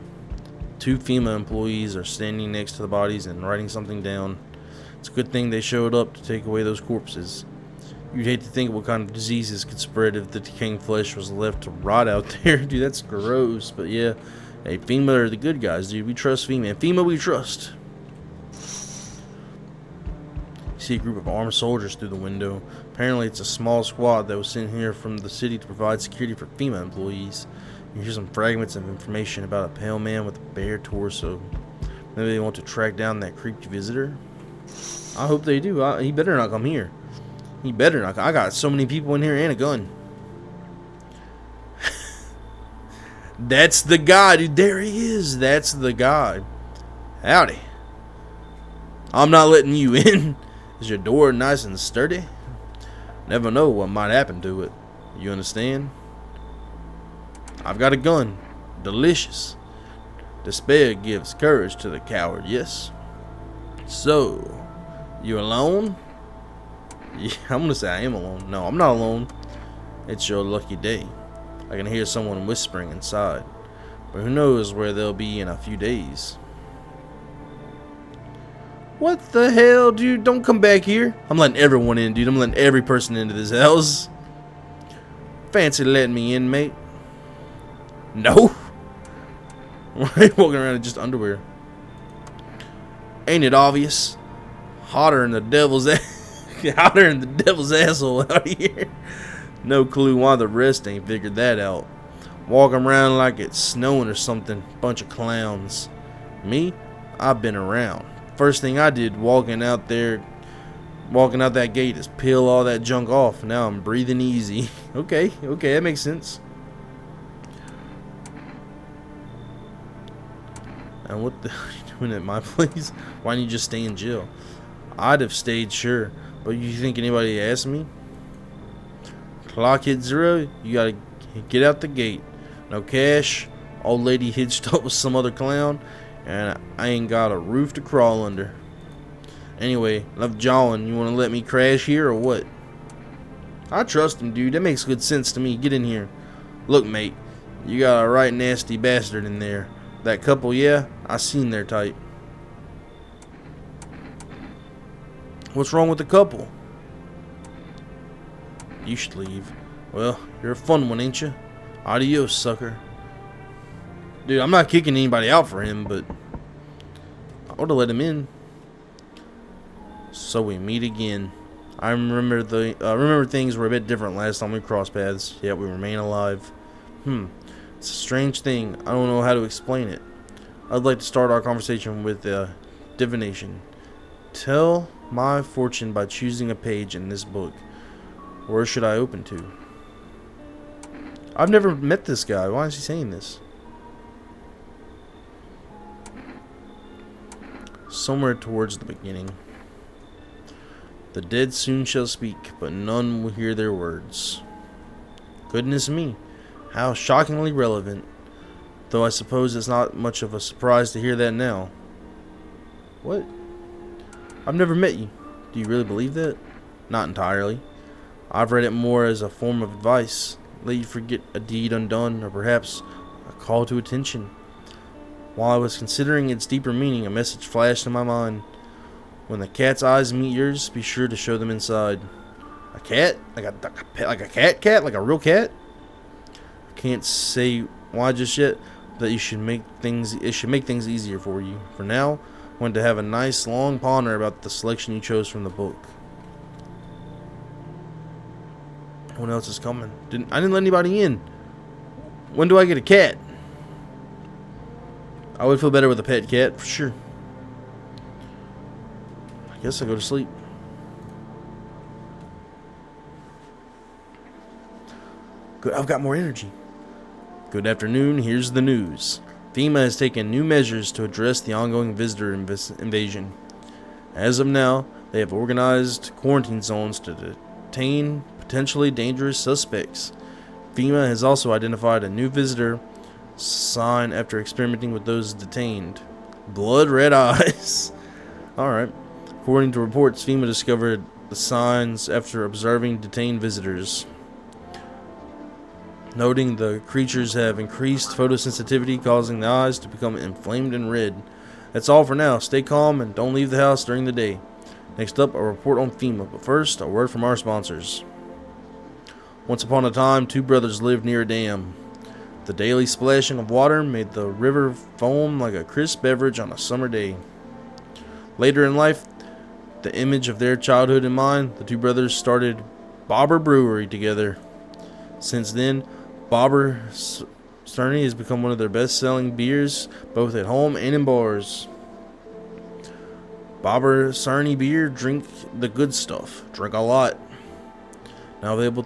2 FEMA employees are standing next to the bodies and writing something down. It's a good thing they showed up to take away those corpses. You'd hate to think what kind of diseases could spread if the decaying flesh was left to rot out there. Dude, that's gross. But yeah, hey, FEMA are the good guys, dude. We trust FEMA. And FEMA we trust. You see a group of armed soldiers through the window. Apparently it's a small squad that was sent here from the city to provide security for FEMA employees. You hear some fragments of information about a pale man with a bare torso. Maybe they want to track down that creepy visitor. I hope they do. He better not come here. He better not. I got so many people in here and a gun. That's the guy, dude. There he is. That's the guy. Howdy. I'm not letting you in. Is your door nice and sturdy? Never know what might happen to it. You understand? I've got a gun. Delicious. Despair gives courage to the coward, yes? So, you alone? Yeah, I'm gonna say I am alone. No, I'm not alone. It's your lucky day. I can hear someone whispering inside. But who knows where they'll be in a few days. What the hell, dude? Don't come back here. I'm letting everyone in, dude. I'm letting every person into this house. Fancy letting me in, mate? No. Walking around in just underwear. Ain't it obvious? Hotter than the devil's hotter than the devil's asshole out here. No clue why the rest ain't figured that out. Walking around like it's snowing or something. Bunch of clowns. Me? I've been around. First thing I did walking out that gate is peel all that junk off. Now I'm breathing easy. Okay, that makes sense. And what the hell are you doing at my place? Why don't you just stay in jail? I'd have stayed, sure. But you think anybody asked me? Clock hit 0, you gotta get out the gate. No cash, old lady hitched up with some other clown, and I ain't got a roof to crawl under. Anyway, enough jawing. You wanna let me crash here or what? I trust him, dude. That makes good sense to me. Get in here. Look, mate, you got a right nasty bastard in there. That couple, yeah, I seen their type. What's wrong with the couple? You should leave. Well, you're a fun one, ain't you? Adios, sucker. Dude, I'm not kicking anybody out for him, but I ought to let him in. So we meet again. I remember things were a bit different last time we crossed paths, yet we remain alive. It's a strange thing. I don't know how to explain it. I'd like to start our conversation with divination. Tell my fortune by choosing a page in this book. Where should I open to? I've never met this guy. Why is he saying this? Somewhere towards the beginning. The dead soon shall speak, but none will hear their words. Goodness me, how shockingly relevant. Though I suppose it's not much of a surprise to hear that now. What? I've never met you. Do you really believe that? Not entirely. I've read it more as a form of advice. Let you forget a deed undone, or perhaps A call to attention. While I was considering its deeper meaning, a message flashed in my mind. When the cat's eyes meet yours, be sure to show them inside. A cat? Like a cat? Like a real cat? I can't say why just yet, but it should make things easier for you. For now, I want to have a nice long ponder about the selection you chose from the book. No one else is coming. I didn't let anybody in. When do I get a cat? I would feel better with a pet cat, for sure. I guess I'll go to sleep. Good, I've got more energy. Good afternoon, here's the news. FEMA has taken new measures to address the ongoing visitor invasion. As of now, they have organized quarantine zones to detain potentially dangerous suspects. FEMA has also identified a new visitor sign after experimenting with those detained. Blood red eyes. Alright. According to reports, FEMA discovered the signs after observing detained visitors, noting the creatures have increased photosensitivity, causing the eyes to become inflamed and red. That's all for now. Stay calm and don't leave the house during the day. Next up, a report on FEMA, but first, a word from our sponsors. Once upon a time, two brothers lived near a dam. The daily splashing of water made the river foam like a crisp beverage on a summer day. Later in life, the image of their childhood in mind, the two brothers started Bobber Brewery together. Since then, Bobber Cerny has become one of their best-selling beers, both at home and in bars. Bobber Cerny beer, drink the good stuff. Drink a lot. Now available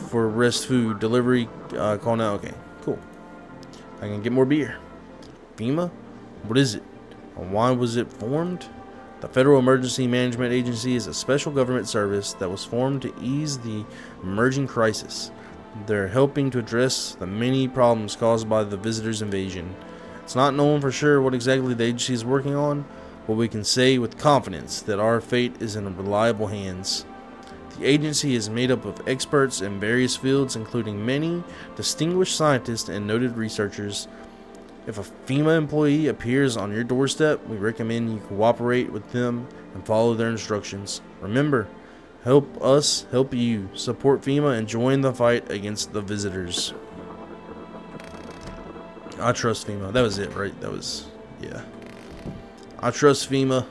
for rest food delivery. Call now. Okay, cool. I can get more beer. FEMA? What is it? And why was it formed? The Federal Emergency Management Agency is a special government service that was formed to ease the emerging crisis. They're helping to address the many problems caused by the visitors' invasion. It's not known for sure what exactly the agency is working on, but we can say with confidence that our fate is in reliable hands. The agency is made up of experts in various fields, including many distinguished scientists and noted researchers. If a FEMA employee appears on your doorstep, we recommend you cooperate with them and follow their instructions. Remember, help us help you. Support FEMA and join the fight against the visitors. I trust FEMA. That was it, right? That was, yeah. I trust FEMA.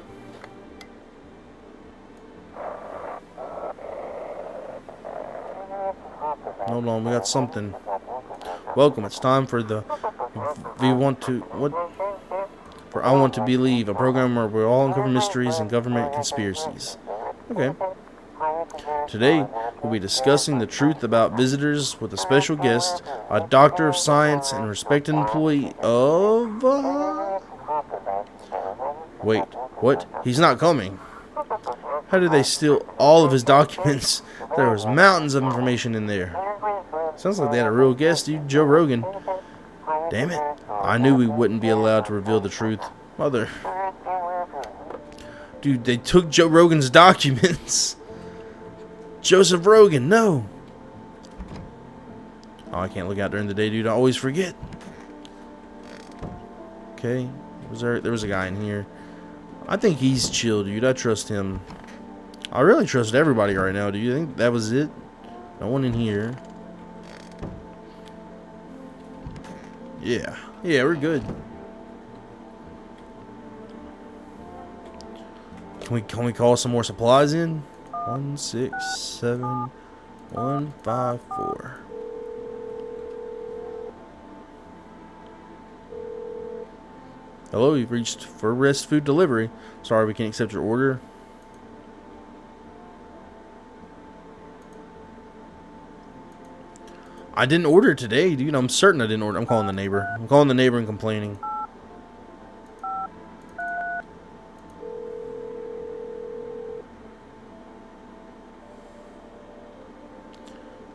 Hold on, we got something. Welcome, it's time for the I Want to Believe, a program where we all uncover mysteries and government conspiracies. Okay. Today, we'll be discussing the truth about visitors with a special guest, a doctor of science and respected employee of... Wait, what? He's not coming. How did they steal all of his documents? There was mountains of information in there. Sounds like they had a real guest, dude. Joe Rogan. Damn it. I knew we wouldn't be allowed to reveal the truth. Mother. Dude, they took Joe Rogan's documents. Joseph Rogan, no. Oh, I can't look out during the day, dude. I always forget. Okay. There was a guy in here. I think he's chill, dude. I trust him. I really trust everybody right now. Do you think that was it? No one in here. Yeah. Yeah, we're good. Can we call some more supplies in? 167154. Hello, you've reached for rest food delivery. Sorry, we can't accept your order. I didn't order today, dude. I'm certain I didn't order. I'm calling the neighbor. I'm calling the neighbor and complaining.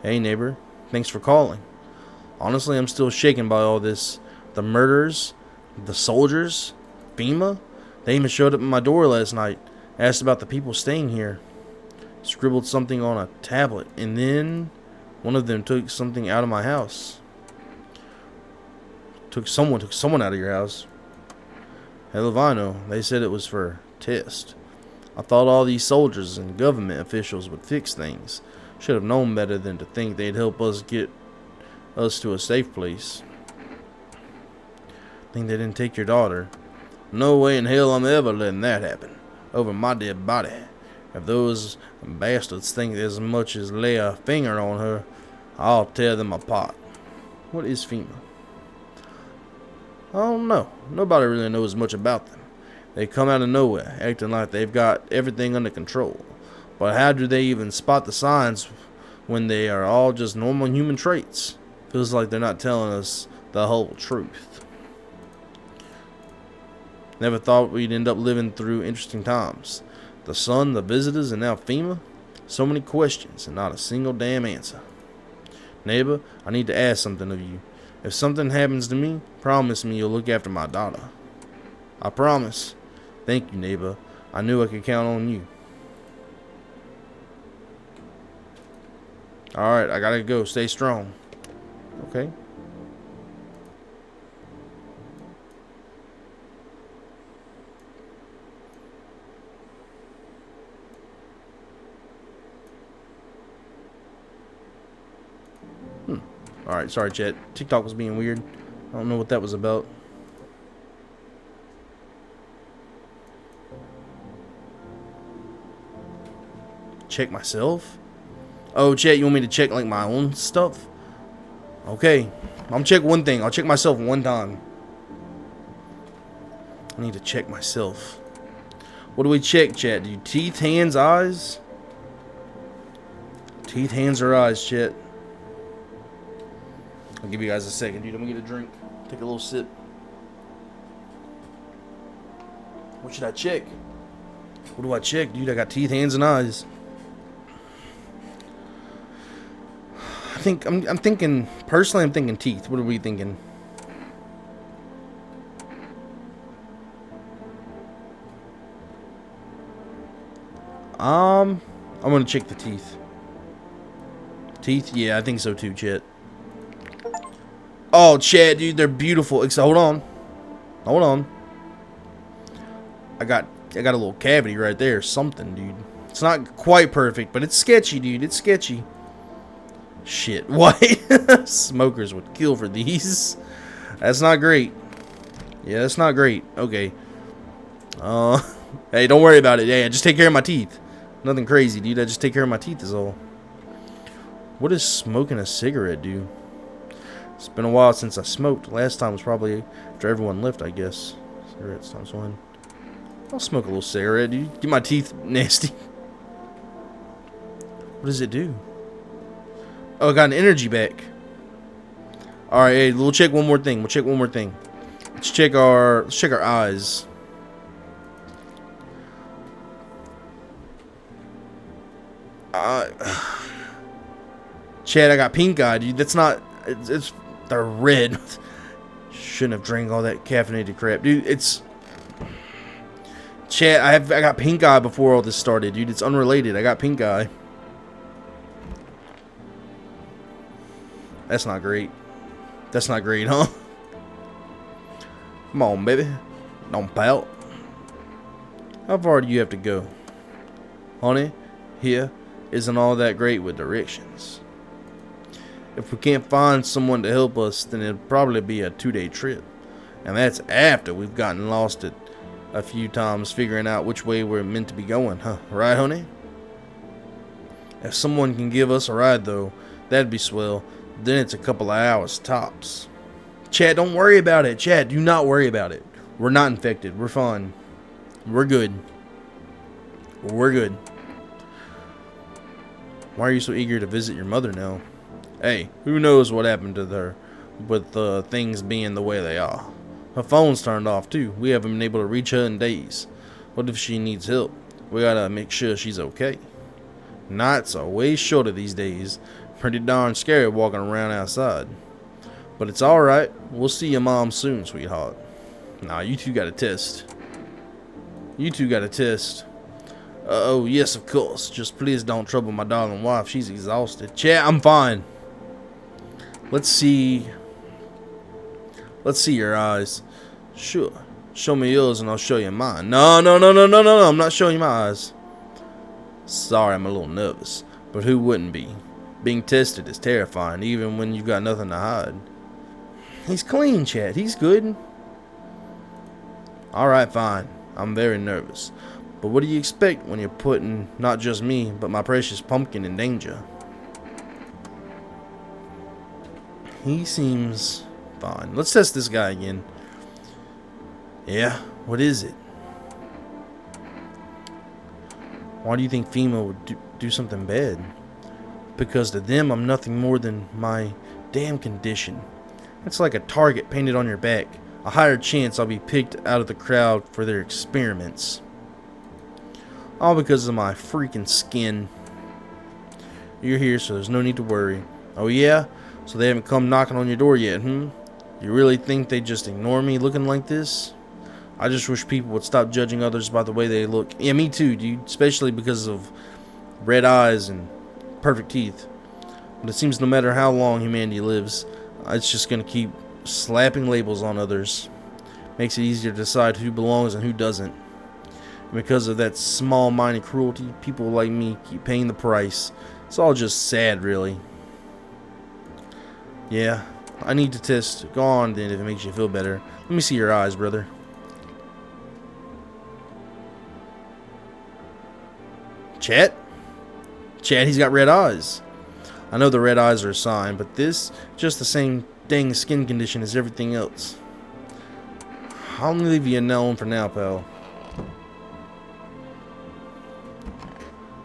Hey, neighbor. Thanks for calling. Honestly, I'm still shaken by all this. The murders, the soldiers, FEMA. They even showed up at my door last night. Asked about the people staying here. Scribbled something on a tablet. And then one of them took something out of my house. Someone took someone out of your house. Hell if I know. They said it was for a test. I thought all these soldiers and government officials would fix things. Should have known better than to think they'd help us get us to a safe place. Think they didn't take your daughter? No way in hell I'm ever letting that happen. Over my dead body. If those bastards think as much as lay a finger on her, I'll tear them apart. What is FEMA? I don't know. Nobody really knows much about them. They come out of nowhere, acting like they've got everything under control. But how do they even spot the signs when they are all just normal human traits? Feels like they're not telling us the whole truth. Never thought we'd end up living through interesting times. The sun, the visitors, and now FEMA? So many questions and not a single damn answer. Neighbor, I need to ask something of you. If something happens to me, promise me you'll look after my daughter. I promise. Thank you, neighbor. I knew I could count on you. Alright, I gotta go. Stay strong. Okay. Alright, sorry chat. TikTok was being weird. I don't know what that was about. Check myself? Oh, chat, you want me to check like my own stuff? Okay. I'm check one thing. I'll check myself one time. I need to check myself. What do we check, chat? Do you teeth, hands, eyes? Teeth, hands, or eyes, chat? I'll give you guys a second, dude. I'm gonna get a drink. Take a little sip. What should I check? What do I check, dude? I got teeth, hands, and eyes. I'm thinking personally. I'm thinking teeth. What are we thinking? I'm gonna check the teeth. Teeth? Yeah, I think so too, chat. Oh, chat, dude, they're beautiful. Hold on. Hold on. I got a little cavity right there. Something, dude. It's not quite perfect, but it's sketchy, dude. It's sketchy. Shit. What? Smokers would kill for these. That's not great. Yeah, that's not great. Okay. Hey, don't worry about it. Yeah, just take care of my teeth. Nothing crazy, dude. I just take care of my teeth is all. What does smoking a cigarette do? It's been a while since I smoked. Last time was probably after everyone left, I guess. Cigarettes times one. I'll smoke a little cigarette, dude. Get my teeth nasty. What does it do? Oh, I got an energy back. Alright, hey, we'll check one more thing. We'll check one more thing. Let's check our eyes. Chad, I got pink eye, dude. That's not. It's they're red. Shouldn't have drank all that caffeinated crap, dude. It's. Chad, I got pink eye before all this started, dude. It's unrelated. I got pink eye. That's not great. That's not great, huh? Come on, baby. Don't pout. How far do you have to go? Honey, here isn't all that great with directions. If we can't find someone to help us, then it'll probably be a 2-day trip. And that's after we've gotten lost it a few times figuring out which way we're meant to be going, huh? Right, honey? If someone can give us a ride, though, that'd be swell. Then it's a couple of hours tops. Chad, don't worry about it. Chad, do not worry about it. We're not infected. We're fine. We're good. We're good. Why are you so eager to visit your mother now? Hey, who knows what happened to her with things being the way they are. Her phone's turned off too. We haven't been able to reach her in days. What if she needs help? We gotta make sure she's okay. Nights are way shorter these days. Pretty darn scary walking around outside. But it's alright. We'll see your mom soon, sweetheart. Nah, you two got a test. You two got a test. Oh, yes, of course. Just please don't trouble my darling wife. She's exhausted. Chat, I'm fine. Let's see. Let's see your eyes. Sure. Show me yours and I'll show you mine. No, no, no, no, no, no, no. I'm not showing you my eyes. Sorry, I'm a little nervous. But who wouldn't be? Being tested is terrifying, even when you've got nothing to hide. He's clean, Chad. He's good. Alright, fine. I'm very nervous. But what do you expect when you're putting not just me, but my precious pumpkin in danger? He seems fine. Let's test this guy again. Yeah, what is it? Why do you think FEMA would do something bad? Because to them, I'm nothing more than my damn condition. It's like a target painted on your back. A higher chance I'll be picked out of the crowd for their experiments. All because of my freaking skin. You're here, so there's no need to worry. Oh yeah? So they haven't come knocking on your door yet, You really think they just ignore me looking like this? I just wish people would stop judging others by the way they look. Yeah, me too, dude. Especially because of red eyes and perfect teeth. But it seems no matter how long humanity lives, it's just going to keep slapping labels on others. Makes it easier to decide who belongs and who doesn't. And because of that small-minded cruelty, people like me keep paying the price. It's all just sad, really. Yeah, I need to test. Go on then if it makes you feel better. Let me see your eyes, brother. Chat? Chat, he's got red eyes. I know the red eyes are a sign, but this, just the same dang skin condition as everything else. I'll leave you alone for now, pal.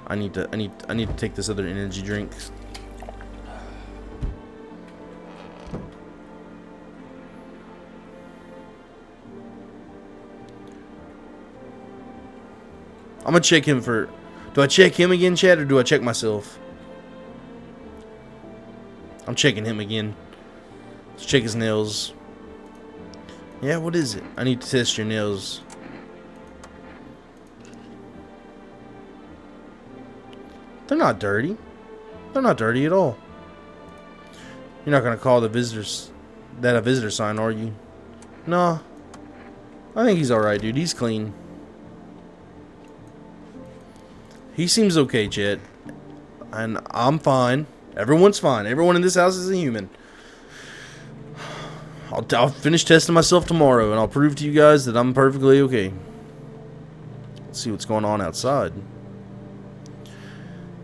I need to take this other energy drink. I'm gonna check him for... Do I check him again, Chad, or do I check myself? I'm checking him again. Let's check his nails. Yeah, what is it? I need to test your nails. They're not dirty. They're not dirty at all. You're not gonna call the visitors that a visitor sign, are you? No. I think he's alright, dude. He's clean. He seems okay, Chet. And I'm fine. Everyone's fine. Everyone in this house is a human. I'll finish testing myself tomorrow, and I'll prove to you guys that I'm perfectly okay. Let's see what's going on outside.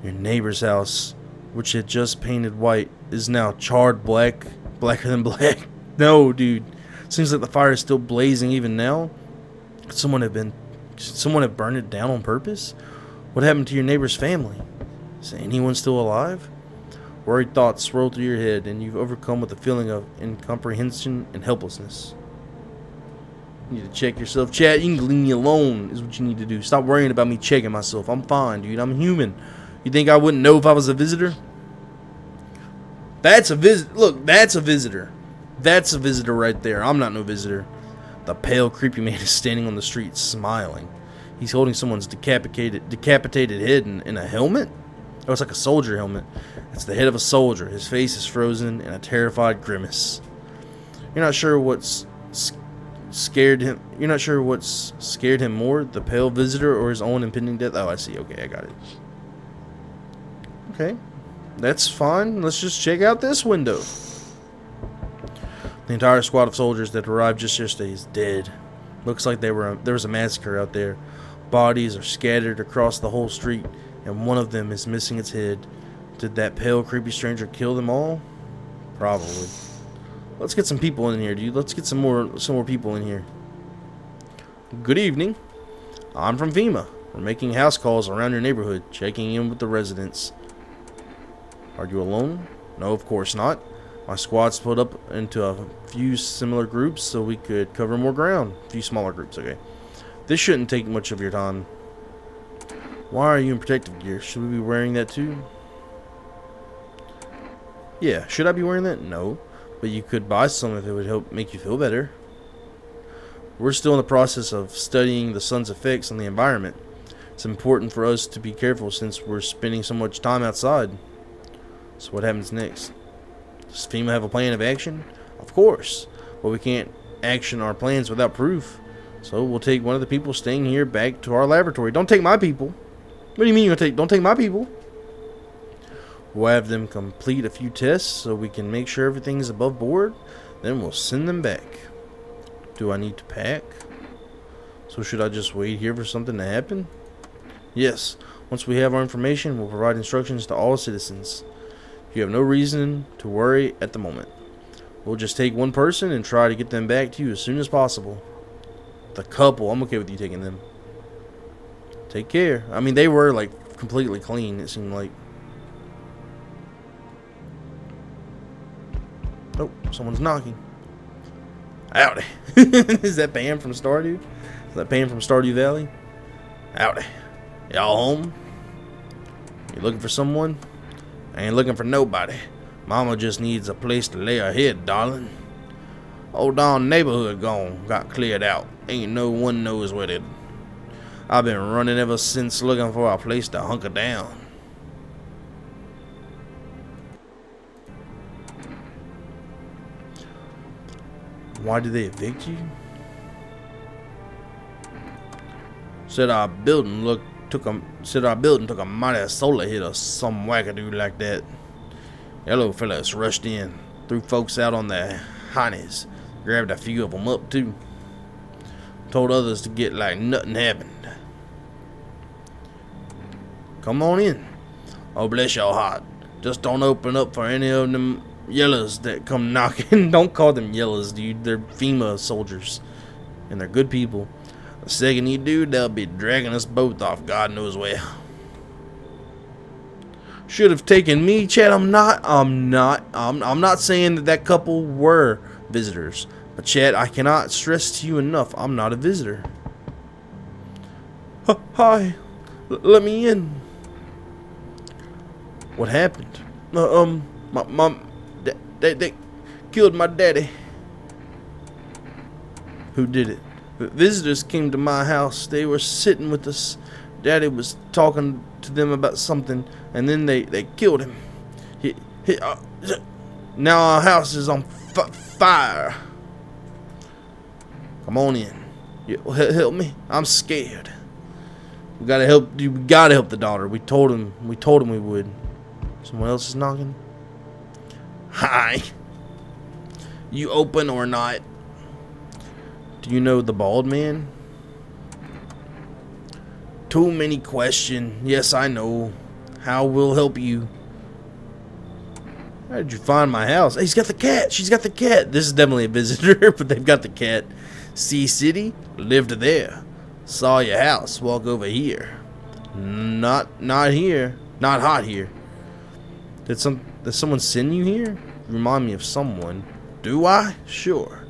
Your neighbor's house, which had just painted white, is now charred black. Blacker than black. No, dude. Seems like the fire is still blazing even now. Could someone have burned it down on purpose? What happened to your neighbor's family? Is anyone still alive? Worried thoughts swirl through your head, and you've overcome with a feeling of incomprehension and helplessness. You need to check yourself. Chat, you can leave me alone, is what you need to do. Stop worrying about me checking myself. I'm fine, dude. I'm human. You think I wouldn't know if I was a visitor? That's a visit. Look, that's a visitor. That's a visitor right there. I'm not no visitor. The pale, creepy man is standing on the street, smiling. He's holding someone's decapitated head in a helmet? Oh, it's like a soldier helmet. It's the head of a soldier. His face is frozen in a terrified grimace. You're not sure what's scared him. You're not sure what's scared him more, the pale visitor or his own impending death. Oh, I see. Okay, I got it. Okay, that's fine. Let's just check out this window. The entire squad of soldiers that arrived just yesterday is dead. Looks like there was a massacre out there. Bodies are scattered across the whole street, and one of them is missing its head. Did that pale, creepy stranger kill them all? Probably. Let's get some people in here, dude. Let's get some more people in here. Good evening. I'm from FEMA. We're making house calls around your neighborhood, checking in with the residents. Are you alone? No, of course not. My squad split up into a few similar groups so we could cover more ground. A few smaller groups, okay. This shouldn't take much of your time. Why are you in protective gear? Should we be wearing that too? Yeah, should I be wearing that? No. But you could buy some if it would help make you feel better. We're still in the process of studying the sun's effects on the environment. It's important for us to be careful since we're spending so much time outside. So what happens next? Does FEMA have a plan of action? Of course. but we can't action our plans without proof. So we'll take one of the people staying here back to our laboratory. Don't take my people. What do you mean you're gonna take? Don't take my people. We'll have them complete a few tests so we can make sure everything's above board. Then we'll send them back. Do I need to pack? So should I just wait here for something to happen? Yes. Once we have our information, we'll provide instructions to all citizens. You have no reason to worry at the moment. We'll just take one person and try to get them back to you as soon as possible. The couple, I'm okay with you taking them. Take care. I mean, they were like completely clean, it seemed like. Oh, someone's knocking. Howdy. Is that Pam from Stardew? Is that Pam from Stardew Valley? Howdy. Y'all home? You looking for someone? I ain't looking for nobody. Mama just needs a place to lay her head, darling. Old darn neighborhood gone. Got cleared out. Ain't no one knows where it. I've been running ever since looking for a place to hunker down. Why did they evict you? Said our building took a mighty solar hit or some wackadoo like that. Hello fellas rushed in, threw folks out on their hinnies, grabbed a few of them up too. Told others to get like nothing happened. Come on in. Oh bless your heart. Just don't open up for any of them yellows that come knocking. Don't call them yellows, dude. They're FEMA soldiers. And they're good people. The second you do, they'll be dragging us both off God knows where. Should have taken me, Chad. I'm not saying that couple were visitors. But Chad, I cannot stress to you enough, I'm not a visitor. Hi. Let me in. What happened? My mom, they killed my daddy. Who did it? Visitors came to my house. They were sitting with us. Daddy was talking to them about something, and then they killed him. Now our house is on fire. Come on in. Help me. I'm scared. We gotta help. We gotta help the daughter. We told him we would. Someone else is knocking. Hi. You open or not? Do you know the bald man? Too many questions. Yes, I know. How will help you? How did you find my house? Hey, he's got the cat. She's got the cat. This is definitely a visitor, but they've got the cat. Sea City, lived there. Saw your house. Walk over here. Not here. Not hot here. Did someone send you here? Remind me of someone. Do I? Sure.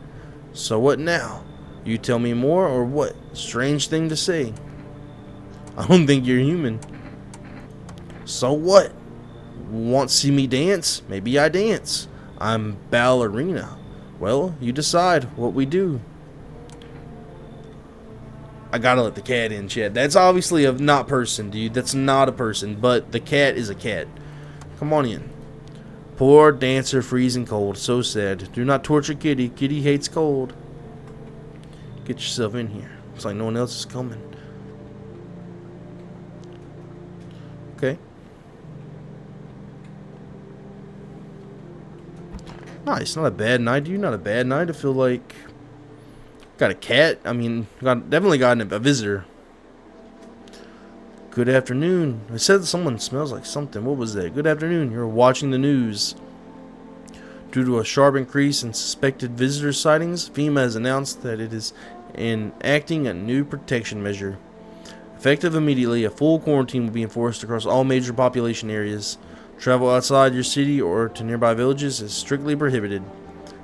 So what now? You tell me more or what? Strange thing to say. I don't think you're human. So what? Want to see me dance? Maybe I dance. I'm ballerina. Well, you decide what we do. I gotta let the cat in, Chad. That's obviously a not person, dude. That's not a person, but the cat is a cat. Come on in. Poor dancer freezing cold. So sad. Do not torture Kitty. Kitty hates cold. Get yourself in here. Looks like no one else is coming. Okay. Nice. Not a bad night, dude. Not a bad night. I feel like got a cat. I mean, definitely got a visitor. Good afternoon. I said someone smells like something. What was that? Good afternoon. You're watching the news. Due to a sharp increase in suspected visitor sightings, FEMA has announced that it is enacting a new protection measure. Effective immediately, a full quarantine will be enforced across all major population areas. Travel outside your city or to nearby villages is strictly prohibited.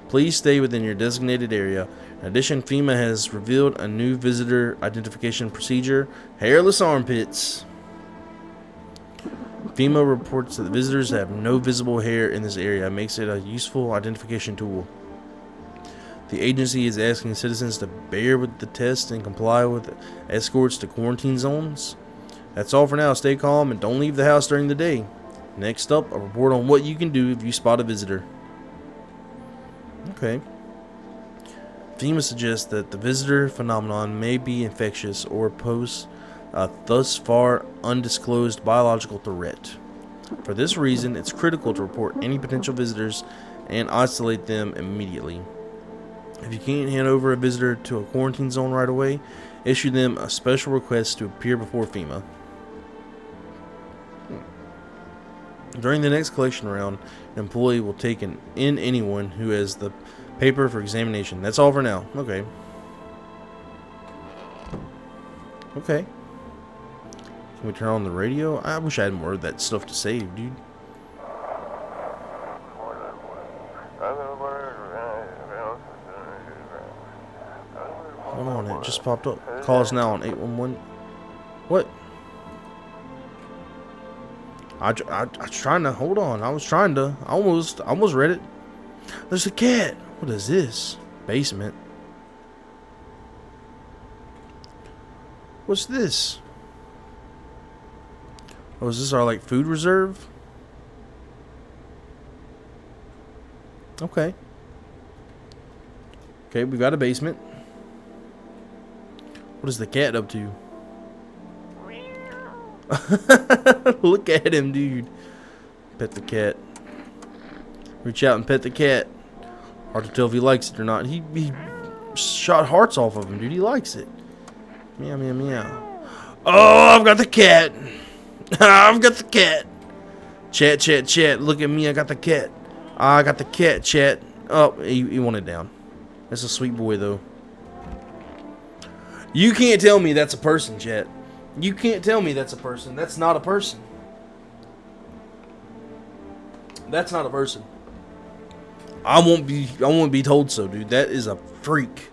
Please stay within your designated area. In addition, FEMA has revealed a new visitor identification procedure, hairless armpits. FEMA reports that visitors have no visible hair in this area, makes it a useful identification tool. The agency is asking citizens to bear with the test and comply with escorts to quarantine zones. That's all for now. Stay calm and don't leave the house during the day. Next up, a report on what you can do if you spot a visitor. Okay. FEMA suggests that the visitor phenomenon may be infectious or pose a thus far undisclosed biological threat. For this reason, it's critical to report any potential visitors and isolate them immediately. If you can't hand over a visitor to a quarantine zone right away, issue them a special request to appear before FEMA. During the next collection round, an employee will take in anyone who has the paper for examination. That's all for now. Okay. Okay. Can we turn on the radio? I wish I had more of that stuff to save, dude. Hold on, it just popped up. Call us now on 811. What? I was trying to hold on. I was trying to. I almost read it. There's a cat. What is this? Basement. What's this? Oh, is this our like food reserve? Okay. Okay, we got a basement. What is the cat up to? Look at him, dude. Pet the cat. Reach out and pet the cat. Hard to tell if he likes it or not. He shot hearts off of him, dude. He likes it. Meow, meow, meow. Oh, I've got the cat. I've got the cat. Chat, chat, chat. Look at me. I got the cat. I got the cat, chat. Oh, he wanted down. That's a sweet boy, though. You can't tell me that's a person, chat. You can't tell me that's a person. That's not a person. That's not a person. I won't be told so, dude. That is a freak.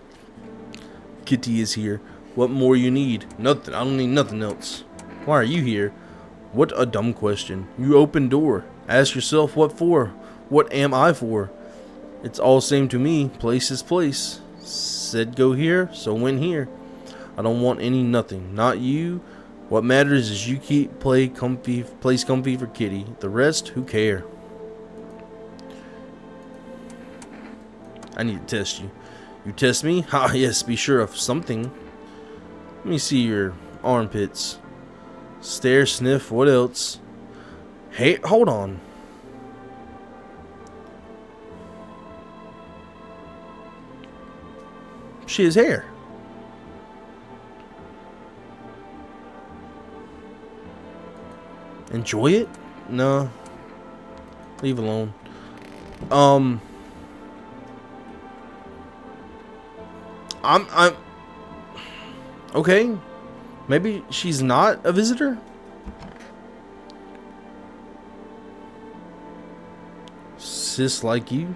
Kitty is here. What more you need? Nothing. I don't need nothing else. Why are you here? What a dumb question. You open door. Ask yourself what for. What am I for? It's all same to me. Place is place. Said go here, so went here. I don't want any nothing. Not you. What matters is you keep place comfy for Kitty. The rest, who care? I need to test you. You test me? Ah, yes, be sure of something. Let me see your armpits. Stare, sniff, what else? Hey, hold on. She has hair. Enjoy it? No. Leave alone. I'm okay. Maybe she's not a visitor? Sis like you?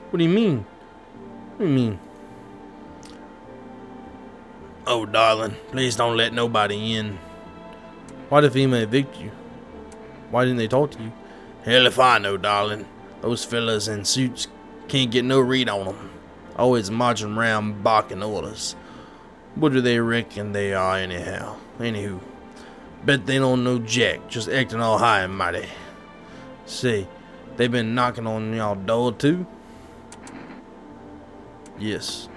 What do you mean? What do you mean? Oh, darling, please don't let nobody in. Why did FEMA evict you? Why didn't they talk to you? Hell if I know, darling. Those fellas in suits can't get no read on them. Always marching around barking orders. What do they reckon they are anyhow? Anywho, bet they don't know jack, just acting all high and mighty. Say, they been knocking on y'all door too? Yes.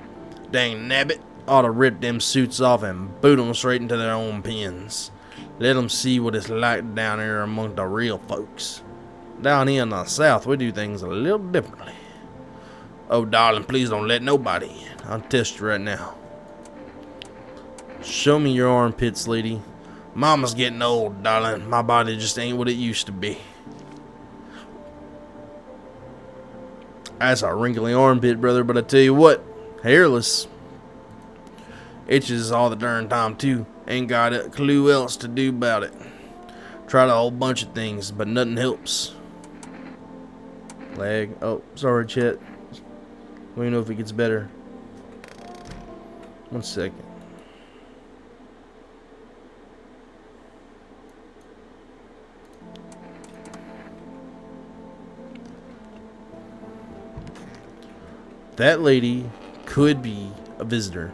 Dang nabbit, ought to rip them suits off and boot them straight into their own pens. Let them see what it's like down here among the real folks. Down here in the South, we do things a little differently. Oh, darling, please don't let nobody in. I'll test you right now. Show me your armpits, lady. Mama's getting old, darling. My body just ain't what it used to be. That's a wrinkly armpit, brother, but I tell you what, hairless. Itches all the darn time, too. Ain't got a clue else to do about it. Tried a whole bunch of things, but nothing helps. Lag. Oh, sorry, chat. Let me know if it gets better. 1 second. That lady could be a visitor.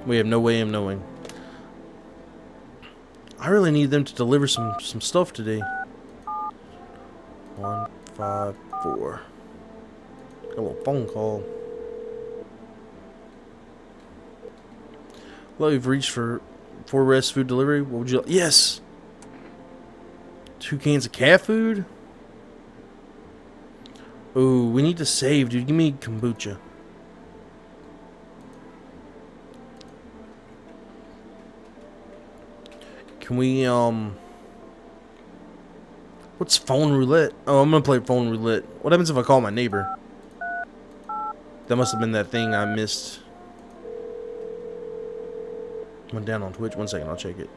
We have no way of knowing. I really need them to deliver some stuff today. 154. Got a little phone call. Hello, you've reached for rest food delivery. What would you like? Yes! 2 cans of cat food? Ooh, we need to save, dude. Give me kombucha. Can we, what's phone roulette? Oh, I'm gonna play phone roulette. What happens if I call my neighbor? That must have been that thing I missed. Went down on Twitch. 1 second, I'll check it.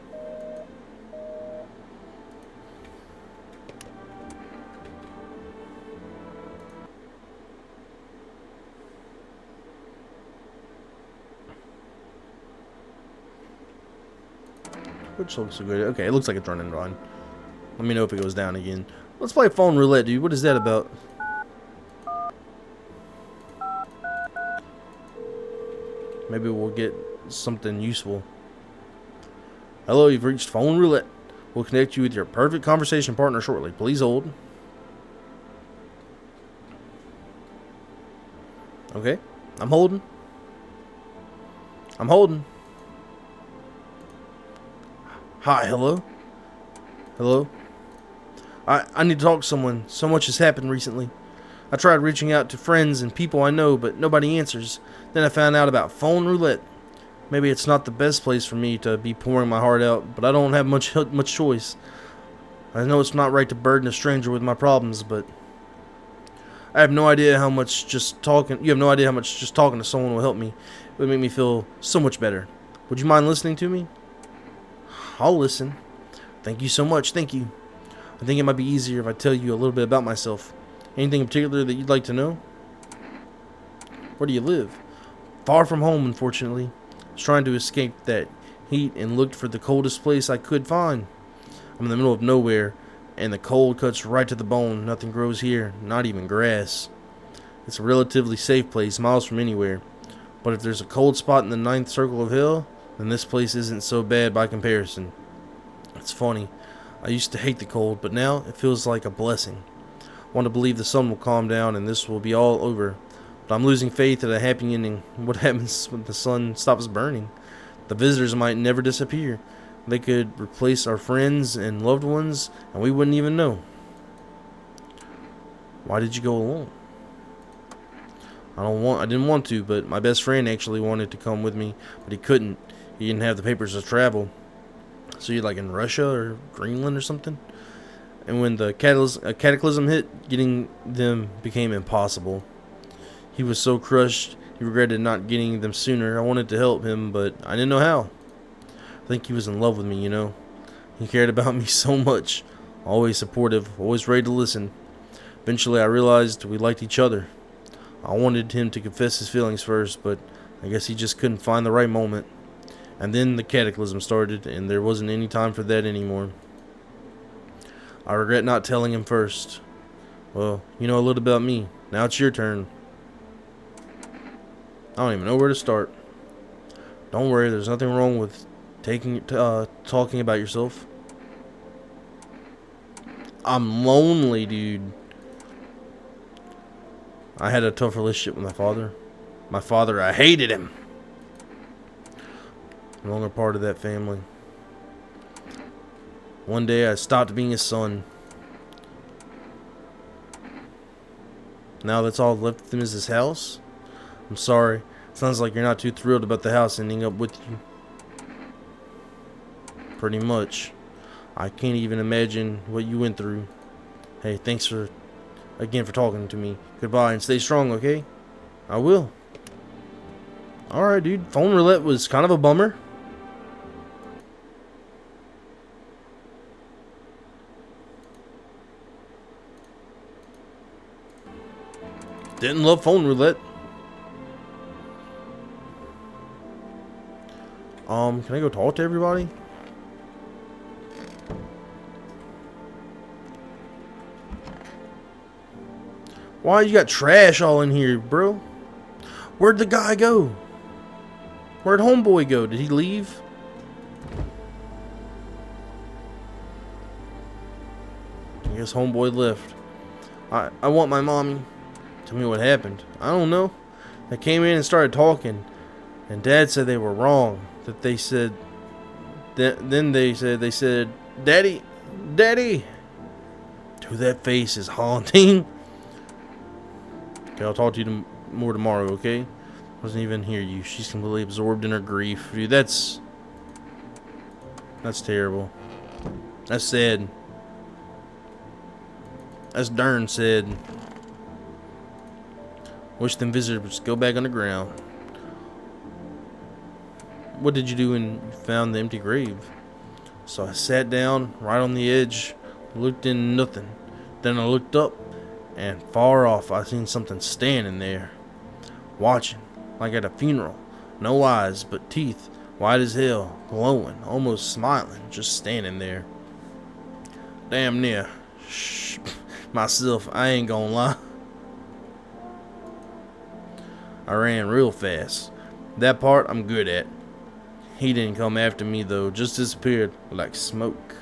Which looks so good. Okay, it looks like it's running on. Let me know if it goes down again. Let's play phone roulette, dude. What is that about? Maybe we'll get something useful. Hello, you've reached phone roulette. We'll connect you with your perfect conversation partner shortly. Please hold. Okay, I'm holding. I'm holding. Hi, hello? Hello? I need to talk to someone. So much has happened recently. I tried reaching out to friends and people I know, but nobody answers. Then I found out about phone roulette. Maybe it's not the best place for me to be pouring my heart out, but I don't have much choice. I know it's not right to burden a stranger with my problems, but I have no idea how much just talking. You have no idea how much just talking to someone will help me. It would make me feel so much better. Would you mind listening to me? I'll listen. Thank you so much. Thank you. I think it might be easier if I tell you a little bit about myself. Anything in particular that you'd like to know? Where do you live? Far from home, unfortunately. I was trying to escape that heat and looked for the coldest place I could find. I'm in the middle of nowhere, and the cold cuts right to the bone. Nothing grows here, not even grass. It's a relatively safe place, miles from anywhere. But if there's a cold spot in the 9th circle of hell, then this place isn't so bad by comparison. It's funny. I used to hate the cold, but now it feels like a blessing. I want to believe the sun will calm down and this will be all over. But I'm losing faith in a happy ending. What happens when the sun stops burning? The visitors might never disappear. They could replace our friends and loved ones, and we wouldn't even know. Why did you go alone? I didn't want to, but my best friend actually wanted to come with me, but he couldn't. He didn't have the papers to travel. So you're like in Russia or Greenland or something? And when the cataclysm hit, getting them became impossible. He was so crushed, he regretted not getting them sooner. I wanted to help him, but I didn't know how. I think he was in love with me, you know. He cared about me so much. Always supportive, always ready to listen. Eventually I realized we liked each other. I wanted him to confess his feelings first, but I guess he just couldn't find the right moment. And then the cataclysm started, and there wasn't any time for that anymore. I regret not telling him first. Well, you know a little about me. Now it's your turn. I don't even know where to start. Don't worry, there's nothing wrong with talking about yourself. I'm lonely, dude. I had a tough relationship with my father. My father, I hated him. No longer part of that family. One day I stopped being his son. Now that's all left with him is his house? I'm sorry. Sounds like you're not too thrilled about the house ending up with you. Pretty much. I can't even imagine what you went through. Hey, thanks again for talking to me. Goodbye and stay strong, okay? I will. Alright, dude. Phone roulette was kind of a bummer. Didn't love phone roulette. Can I go talk to everybody? Why you got trash all in here, bro? Where'd the guy go? Where'd homeboy go? Did he leave? I guess homeboy left. I want my mommy. Tell me what happened. I don't know. I came in and started talking. And Dad said they were wrong. That they said... Then they said, Daddy, Daddy! Dude, that face is haunting. Okay, I'll talk to you more tomorrow, okay? Doesn't even hear you. She's completely absorbed in her grief. Dude, that's terrible. That's sad. That's darn sad. Wish them visitors would just go back underground. What did you do when you found the empty grave? So I sat down right on the edge, looked in nothing. Then I looked up, and far off I seen something standing there, watching, like at a funeral. No eyes, but teeth, white as hell, glowing, almost smiling, just standing there. Damn near. Shh. Myself, I ain't gonna lie. I ran real fast. That part I'm good at. He didn't come after me though, just disappeared like smoke.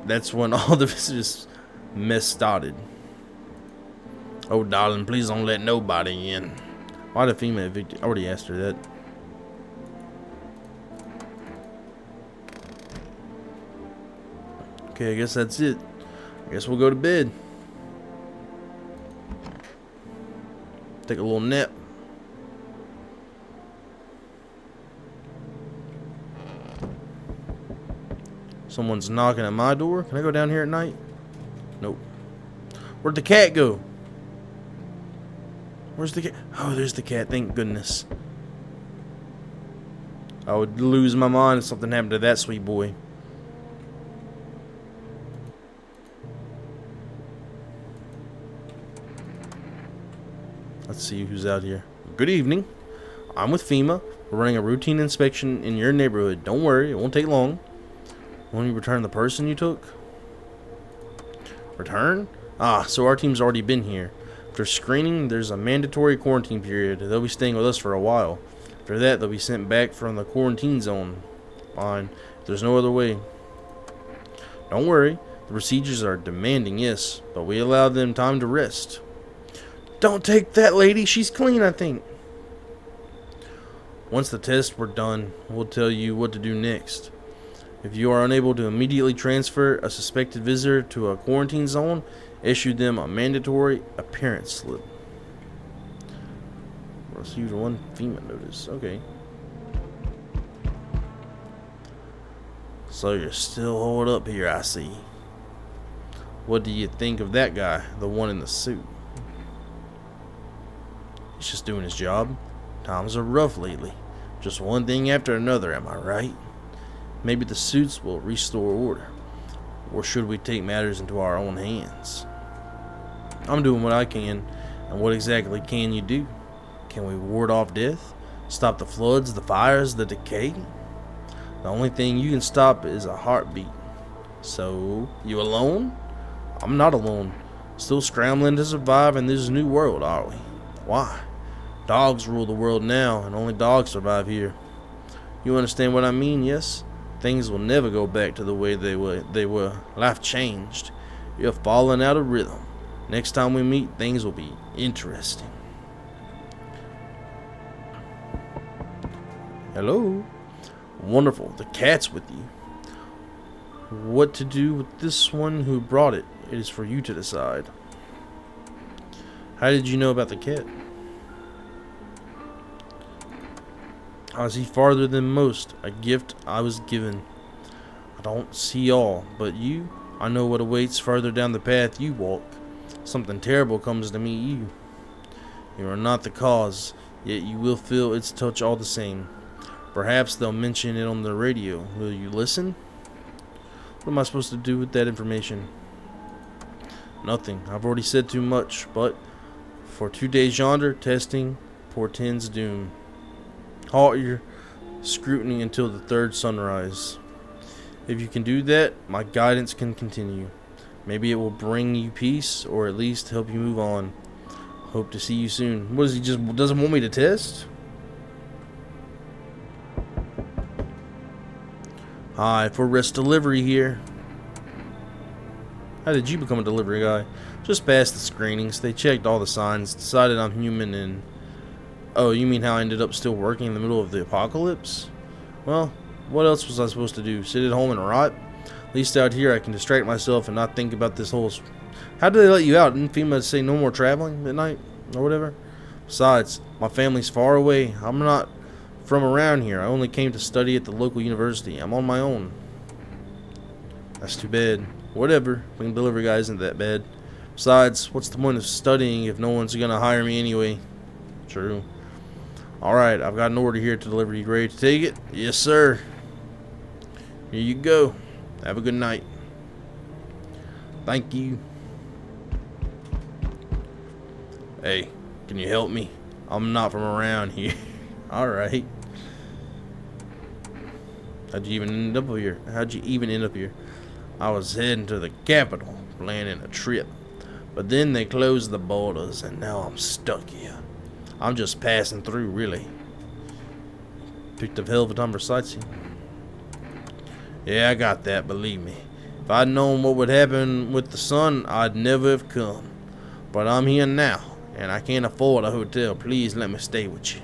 That's when all the visitors mess started. Oh darling, please don't let nobody in. Why the female evicted? I already asked her that. Okay, I guess that's it. I guess we'll go to bed. Take a little nap. Someone's knocking at my door. Can I go down here at night? Nope. Where'd the cat go? Where's the cat? Oh, there's the cat. Thank goodness. I would lose my mind if something happened to that sweet boy. Let's see who's out here. Good evening. I'm with FEMA. We're running a routine inspection in your neighborhood. Don't worry, it won't take long. When you return the person you took? Return? Ah, so our team's already been here. After screening, there's a mandatory quarantine period. They'll be staying with us for a while. After that, they'll be sent back from the quarantine zone. Fine. There's no other way. Don't worry. The procedures are demanding, yes, but we allow them time to rest. Don't take that lady. She's clean, I think. Once the tests were done, we'll tell you what to do next. If you are unable to immediately transfer a suspected visitor to a quarantine zone, issue them a mandatory appearance slip. Received one FEMA notice. Okay. So you're still holed up here, I see. What do you think of that guy, the one in the suit? He's just doing his job. Times are rough lately. Just one thing after another, am I right? Maybe the suits will restore order. Or should we take matters into our own hands? I'm doing what I can. And what exactly can you do? Can we ward off death? Stop the floods, the fires, the decay? The only thing you can stop is a heartbeat. So, you alone? I'm not alone. Still scrambling to survive in this new world, are we? Why? Dogs rule the world now, and only dogs survive here. You understand what I mean, yes? Things will never go back to the way they were. Life changed. You're falling out of rhythm. Next time we meet, things will be interesting. Hello? Wonderful. The cat's with you. What to do with this one who brought it? It is for you to decide. How did you know about the cat? I see farther than most. A gift I was given. I don't see all, but you, I know what awaits further down the path you walk. Something terrible comes to meet you. You are not the cause, yet you will feel its touch all the same. Perhaps they'll mention it on the radio. Will you listen? What am I supposed to do with that information? Nothing. I've already said too much, but for 2 days yonder, testing portends doom. Halt your scrutiny until the third sunrise. If you can do that, my guidance can continue. Maybe it will bring you peace, or at least help you move on. Hope to see you soon. What is he, just doesn't want me to test? Hi, for rest delivery here. How did you become a delivery guy? Just passed the screenings. They checked all the signs, decided I'm human, and... Oh, you mean how I ended up still working in the middle of the apocalypse? Well, what else was I supposed to do? Sit at home and rot? At least out here I can distract myself and not think about this whole... How did they let you out? Didn't FEMA say no more traveling at night? Or whatever? Besides, my family's far away. I'm not from around here. I only came to study at the local university. I'm on my own. That's too bad. Whatever. Being delivery guy isn't that bad. Besides, what's the point of studying if no one's gonna hire me anyway? True. Alright, I've got an order here to deliver. You ready to take it? Yes, sir. Here you go. Have a good night. Thank you. Hey, can you help me? I'm not from around here. Alright. How'd you even end up here? How'd you even end up here? I was heading to the capital, planning a trip. But then they closed the borders, and now I'm stuck here. I'm just passing through, really. Picked up hell of a time for sightseeing. Yeah, I got that, believe me. If I'd known what would happen with the sun, I'd never have come. But I'm here now, and I can't afford a hotel. Please let me stay with you.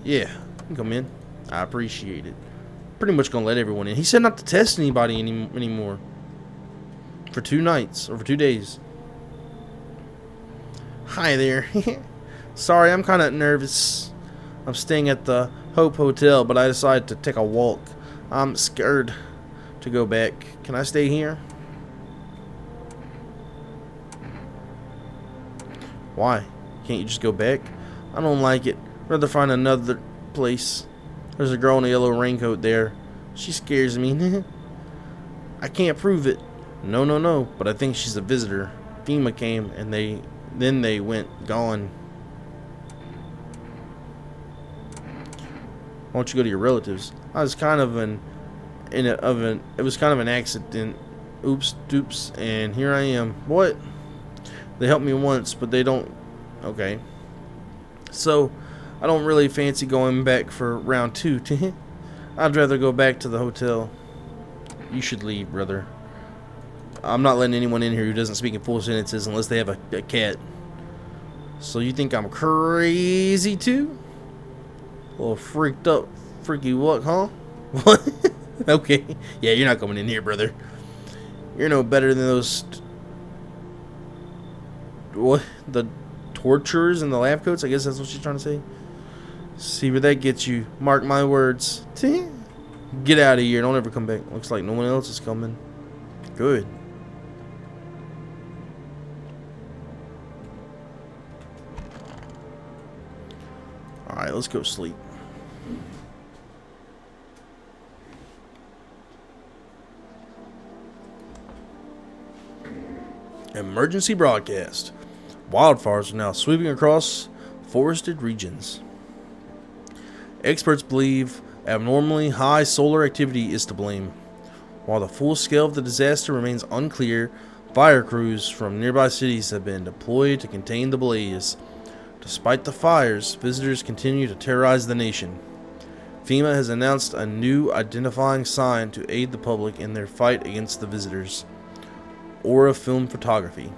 Yeah, you can come in. I appreciate it. Pretty much gonna let everyone in. He said not to test anybody anymore. For 2 nights, or for 2 days. Hi there. Sorry, I'm kind of nervous. I'm staying at the Hope Hotel, but I decided to take a walk. I'm scared to go back. Can I stay here? Why? Can't you just go back? I don't like it. I'd rather find another place. There's a girl in a yellow raincoat there. She scares me. I can't prove it. No, but I think she's a visitor. FEMA came and then they went gone. Why don't you go to your relatives? I was kind of it was kind of an accident. Oops, doops, and here I am. What? They helped me once, but they don't. Okay. So, I don't really fancy going back for round 2. I'd rather go back to the hotel. You should leave, brother. I'm not letting anyone in here who doesn't speak in full sentences unless they have a cat. So you think I'm crazy too? A little freaked up, freaky what, huh? What? Okay. Yeah, you're not coming in here, brother. You're no better than those... What? The torturers in the lab coats? I guess that's what she's trying to say. See where that gets you. Mark my words. Get out of here. Don't ever come back. Looks like no one else is coming. Good. Alright, let's go sleep. Emergency broadcast. Wildfires are now sweeping across forested regions. Experts believe abnormally high solar activity is to blame. While the full scale of the disaster remains unclear, fire crews from nearby cities have been deployed to contain the blaze. Despite the fires, visitors continue to terrorize the nation. FEMA has announced a new identifying sign to aid the public in their fight against the visitors. Aura film photography.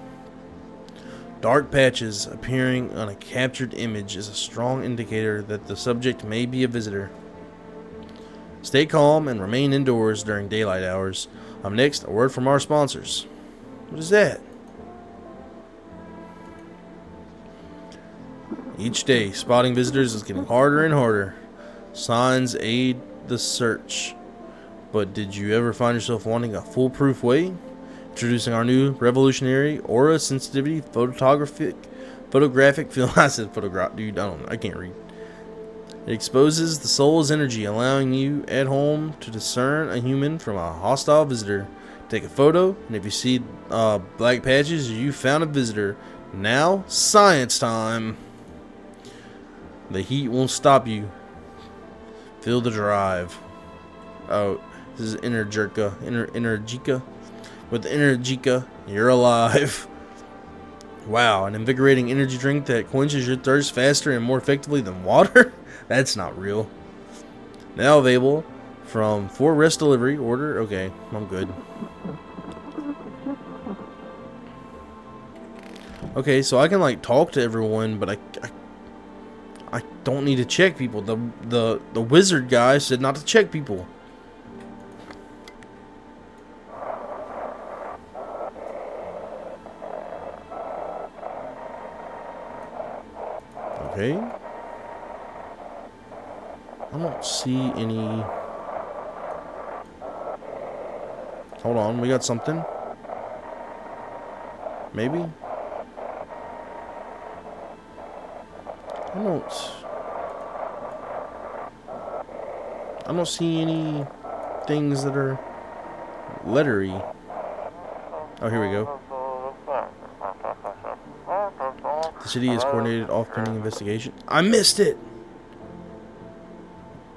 Dark patches appearing on a captured image is a strong indicator that the subject may be a visitor. Stay calm and remain indoors during daylight hours. Up next, a word from our sponsors. What is that? Each day, spotting visitors is getting harder and harder. Signs aid the search. But did you ever find yourself wanting a foolproof way? Introducing our new revolutionary aura sensitivity photographic film. I said photograph, dude. I can't read. It exposes the soul's energy, allowing you at home to discern a human from a hostile visitor. Take a photo, and if you see black patches, you found a visitor. Now, science time. The heat won't stop you. Feel the drive. Oh, this is Energica. With Energica, you're alive. Wow, an invigorating energy drink that quenches your thirst faster and more effectively than water? That's not real. Now available from 4 rest delivery order. Okay, I'm good. Okay, so I can like talk to everyone, but I don't need to check people. The wizard guy said not to check people. Okay. I don't see any. Hold on, we got something. Maybe. I don't see any things that are lettery. Oh, here we go. The city has coordinated off-pending investigation. I missed it.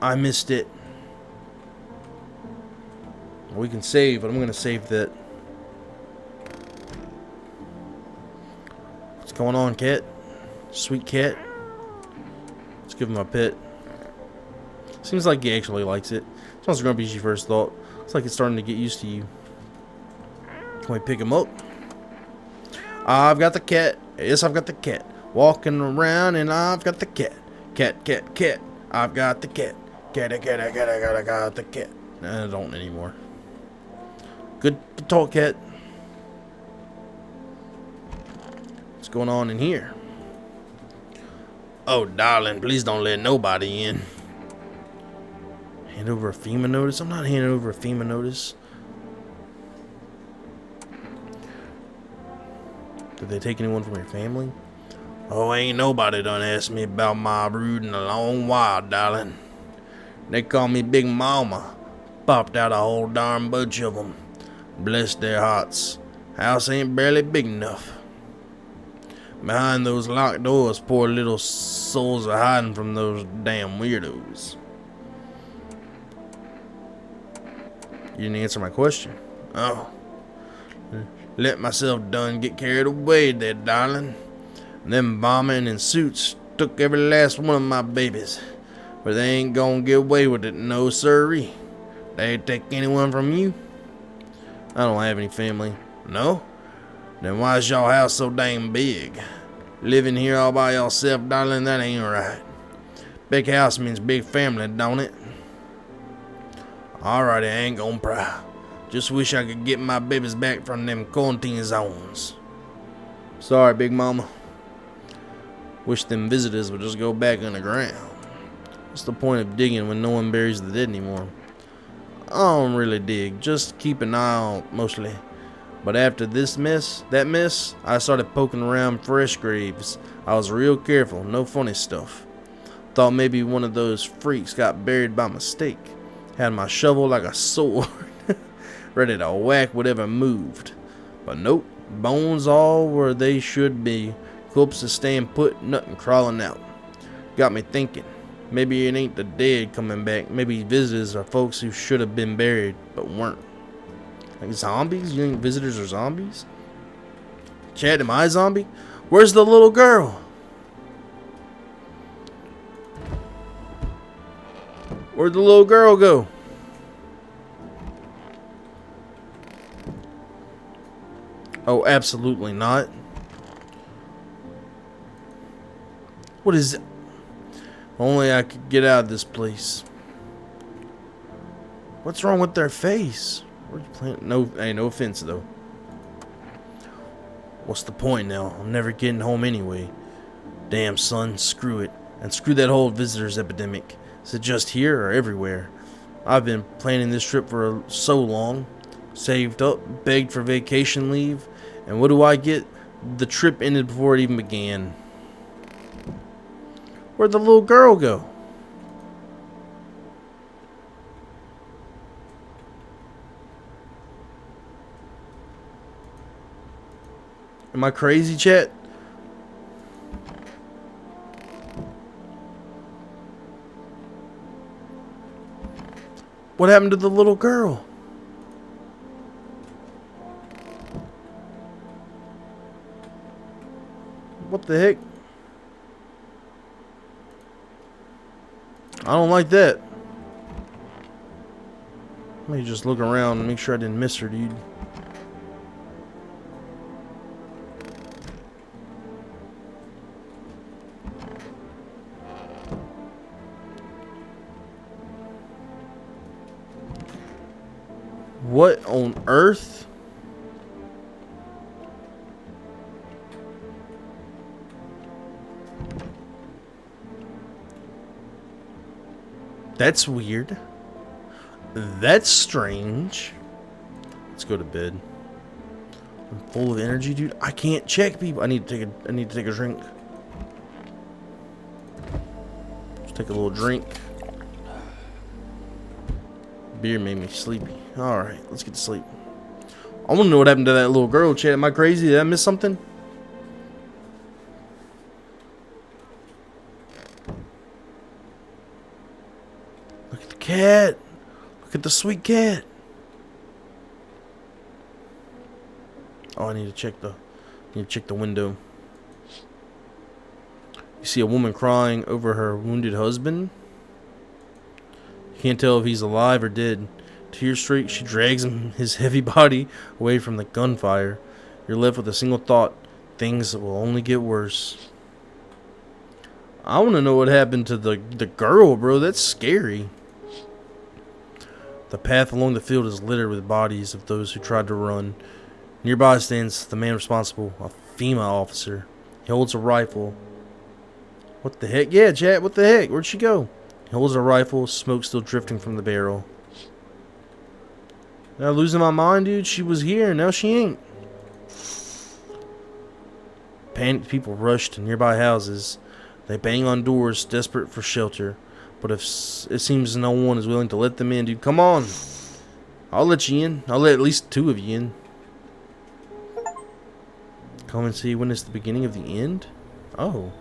I missed it. We can save, but I'm gonna save that. What's going on, cat? Sweet cat. Let's give him a pet. Seems like he actually likes it. Sounds grumpy as you first thought. Looks like it's starting to get used to you. Can we pick him up? I've got the cat. Yes, I've got the cat. Walking around and I've got the cat. Cat, cat, cat. I've got the cat. Cat, cat, cat, cat, I got the cat. Nah, I don't anymore. Good talk, cat. What's going on in here? Oh, darling, please don't let nobody in. Hand over a FEMA notice? I'm not handing over a FEMA notice. Did they take anyone from your family? Oh, ain't nobody done asked me about my brood in a long while, darling. They call me Big Mama. Popped out a whole darn bunch of them. Bless their hearts. House ain't barely big enough. Behind those locked doors, poor little souls are hiding from those damn weirdos. You didn't answer my question. Oh. Let myself done get carried away there, darling. Them bombing in suits took every last one of my babies. But they ain't gonna get away with it, no sirree. They take anyone from you? I don't have any family. No? Then why's y'all house so dang big? Living here all by yourself, darling, that ain't right. Big house means big family, don't it? Alrighty, I ain't gonna pry. Just wish I could get my babies back from them quarantine zones. Sorry, Big Mama. Wish them visitors would just go back underground. What's the point of digging when no one buries the dead anymore? I don't really dig, just keep an eye on mostly. But after that mess, I started poking around fresh graves. I was real careful, no funny stuff. Thought maybe one of those freaks got buried by mistake. Had my shovel like a sword, ready to whack whatever moved. But nope, bones all where they should be. Corpses staying put, nothing crawling out. Got me thinking. Maybe it ain't the dead coming back. Maybe visitors are folks who should have been buried, but weren't. Like zombies? You think visitors are zombies? Chad, am I a zombie? Where's the little girl? Where'd the little girl go? Oh, absolutely not. What is it? Only I could get out of this place. What's wrong with their face? Where'd you plant? No, hey, no offense though. What's the point now? I'm never getting home anyway. Damn, son, screw it. And screw that whole visitors epidemic. Is it just here or everywhere? I've been planning this trip for so long. Saved up, begged for vacation leave. And what do I get? The trip ended before it even began. Where'd the little girl go? Am I crazy, chat? What happened to the little girl? What the heck? I don't like that. Let me just look around and make sure I didn't miss her, dude. What on earth? That's weird. That's strange. Let's go to bed. I'm full of energy, dude. I can't check people. I need to take a drink. Let's take a little drink. Beer made me sleepy. Alright, let's get to sleep. I want to know what happened to that little girl, Chad. Am I crazy? Did I miss something? Look at the cat. Look at the sweet cat. Oh, I need to check the window. You see a woman crying over her wounded husband. You can't tell if he's alive or dead. Tears streak, she drags his heavy body away from the gunfire. You're left with a single thought: things will only get worse. I want to know what happened to the girl, bro. That's scary. The path along the field is littered with bodies of those who tried to run. Nearby stands the man responsible, a FEMA officer. He holds a rifle. What the heck? Yeah, chat, what the heck? Where'd she go? He holds a rifle, smoke still drifting from the barrel. Am I losing my mind, dude? She was here, now she ain't. Panicked people rush to nearby houses. They bang on doors, desperate for shelter. But if it seems no one is willing to let them in, dude, come on. I'll let you in. I'll let at least 2 of you in. Come and see when it's the beginning of the end? Oh.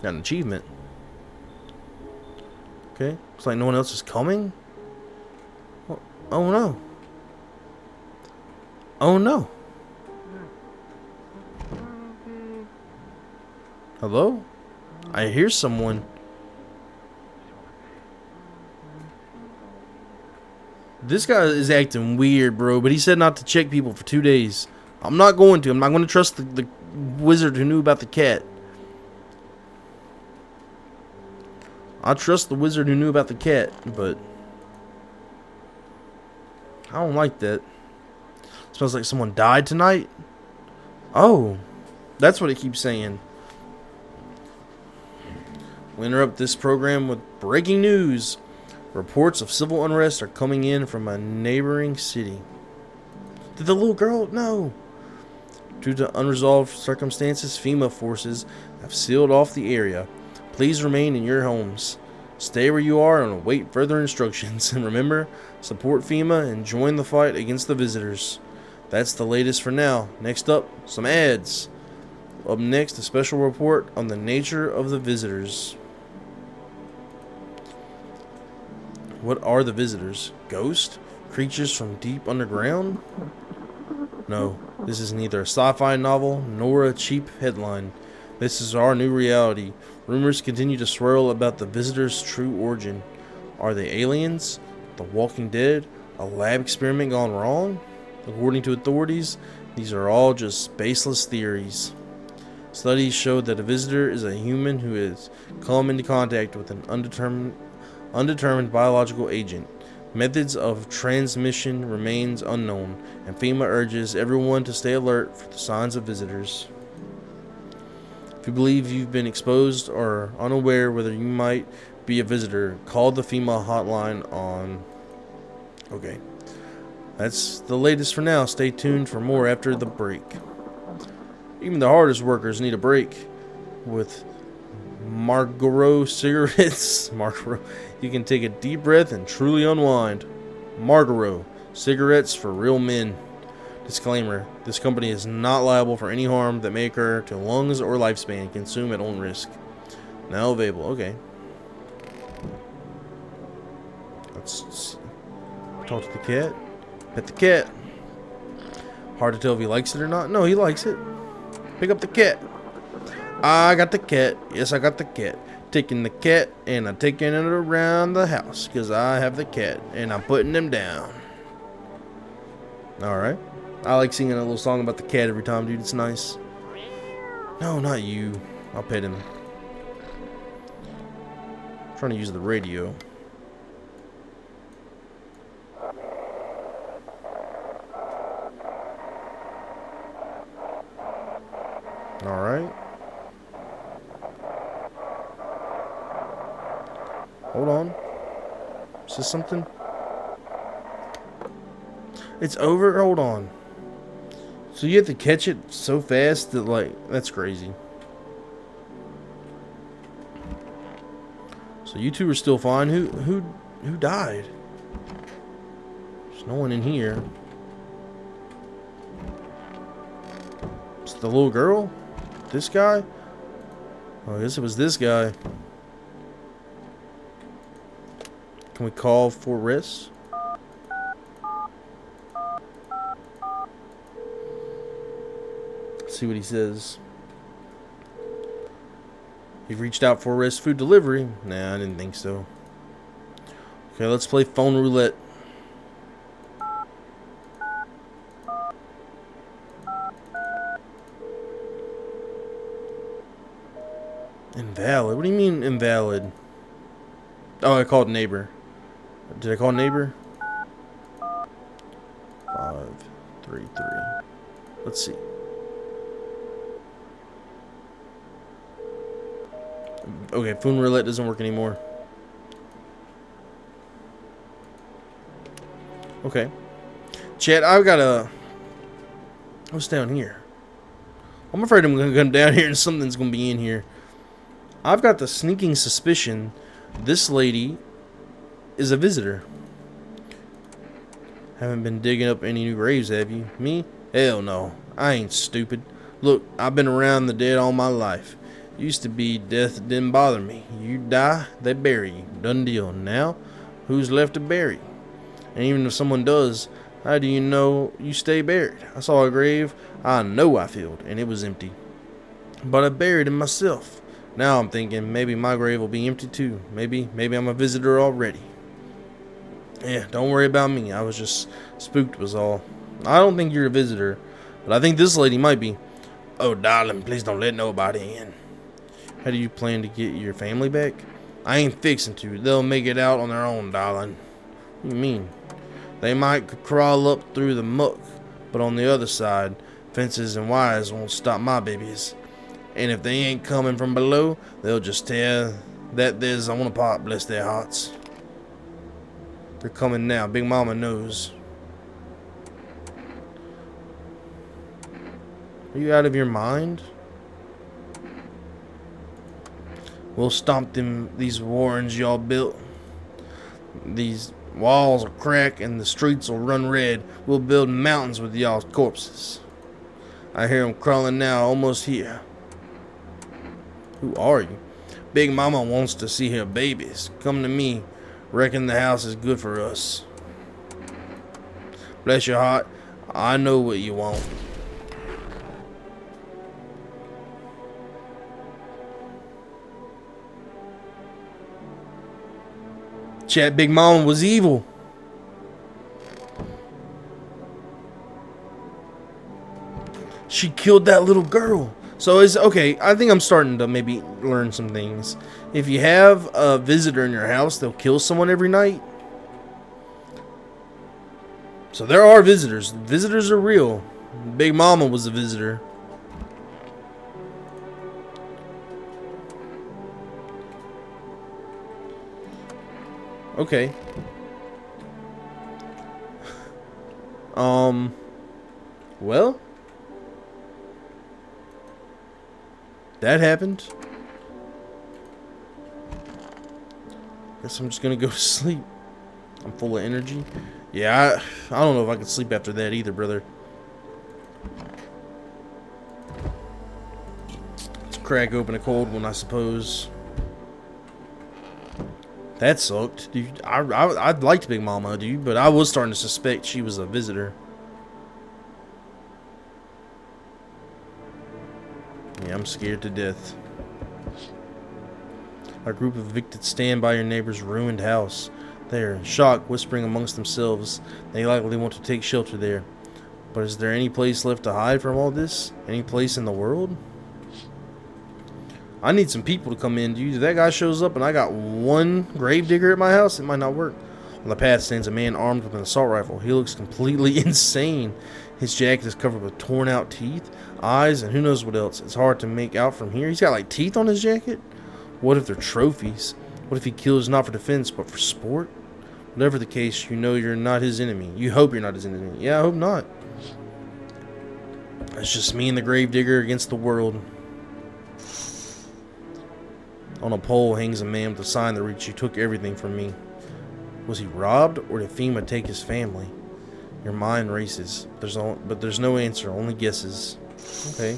Got an achievement. Okay. Looks like no one else is coming. Oh no. Oh no. Hello? I hear someone. This guy is acting weird, bro, but he said not to check people for 2 days. I'm not going to. I'm not going to trust the wizard who knew about the cat. I trust the wizard who knew about the cat, but I don't like that. Smells like someone died tonight. Oh, that's what it keeps saying. We interrupt this program with breaking news. Reports of civil unrest are coming in from a neighboring city. Did the little girl? No. Due to unresolved circumstances, FEMA forces have sealed off the area. Please remain in your homes. Stay where you are and await further instructions. And remember, support FEMA and join the fight against the visitors. That's the latest for now. Next up, some ads. Up next, a special report on the nature of the visitors. What are the visitors? Ghosts? Creatures from deep underground? No, this is neither a sci-fi novel nor a cheap headline. This is our new reality. Rumors continue to swirl about the visitors' true origin. Are they aliens? The Walking Dead? A lab experiment gone wrong? According to authorities, these are all just baseless theories. Studies show that a visitor is a human who has come into contact with an undetermined biological agent. Methods of transmission remains unknown, and FEMA urges everyone to stay alert for the signs of visitors. If you believe you've been exposed or unaware whether you might be a visitor, call the FEMA hotline on... Okay. That's the latest for now. Stay tuned for more after the break. Even the hardest workers need a break. With Marlboro cigarettes, you can take a deep breath and truly unwind. Marlboro cigarettes for real men. Disclaimer: this company is not liable for any harm that may occur to lungs or lifespan. Consume at own risk. Now available. Okay. Let's talk to the cat. Pet the cat. Hard to tell if he likes it or not. No, he likes it. Pick up the cat. I got the cat. Yes, I got the cat. Taking the cat and I'm taking it around the house because I have the cat and I'm putting him down. Alright. I like singing a little song about the cat every time, dude. It's nice. No, not you. I'll pet him. I'm trying to use the radio. Alright. Hold on. Is this something? It's over? Hold on. So you have to catch it so fast that, like, that's crazy. So you two are still fine. Who died? There's no one in here. It's the little girl? This guy? Oh, I guess it was this guy. Can we call for rest? See what he says. You've reached out for rest food delivery? Nah, I didn't think so. Okay, let's play phone roulette. Invalid? What do you mean invalid? Oh, I called neighbor. Did I call neighbor? 533. Let's see. Okay, phone roulette doesn't work anymore. Okay. Chat, I've got a... What's down here? I'm afraid I'm going to come down here and something's going to be in here. I've got the sneaking suspicion this lady is a visitor. Haven't been digging up any new graves, have you? Me? Hell no. I ain't stupid. Look, I've been around the dead all my life. Used to be death didn't bother me. You die, they bury you. Done deal. Now, who's left to bury? And even if someone does, how do you know you stay buried? I saw a grave I know I filled, and it was empty. But I buried it myself. Now I'm thinking maybe my grave will be empty too. Maybe I'm a visitor already. Yeah, don't worry about me. I was just spooked was all. I don't think you're a visitor, but I think this lady might be. Oh, darling, please don't let nobody in. How do you plan to get your family back? I ain't fixing to. They'll make it out on their own, darling. What do you mean? They might crawl up through the muck, but on the other side, fences and wires won't stop my babies. And if they ain't coming from below, they'll just tell that there's on a pot, bless their hearts. They're coming now. Big Mama knows. Are you out of your mind? We'll stomp these warrens y'all built. These walls will crack and the streets will run red. We'll build mountains with y'all's corpses. I hear them crawling now, almost here. Who are you? Big Mama wants to see her babies. Come to me. Reckon the house is good for us. Bless your heart. I know what you want. Chat, Big Mama was evil. She killed that little girl. So it's okay. I think I'm starting to maybe learn some things. If you have a visitor in your house, they'll kill someone every night. So there are visitors. Visitors are real. Big Mama was a visitor. Okay. Well, that happened. Guess I'm just gonna go to sleep. I'm full of energy. Yeah, I don't know if I can sleep after that either, brother. Let's crack open a cold one, I suppose. That sucked, dude. I liked Big Mama, dude, but I was starting to suspect she was a visitor. Yeah, I'm scared to death. A group of evicted stand by your neighbor's ruined house. They are in shock, whispering amongst themselves. They likely want to take shelter there. But is there any place left to hide from all this? Any place in the world? I need some people to come in, dude. If that guy shows up and I got one gravedigger at my house, it might not work. On the path stands a man armed with an assault rifle. He looks completely insane. His jacket is covered with torn out teeth, eyes, and who knows what else. It's hard to make out from here. He's got like teeth on his jacket? What if they're trophies? What if he kills not for defense but for sport? Whatever the case, you know you're not his enemy. You hope you're not his enemy. Yeah, I hope not. It's just me and the gravedigger against the world. On a pole hangs a man with a sign that reads, "You took everything from me." Was he robbed, or did FEMA take his family? Your mind races. But there's no answer, only guesses. Okay.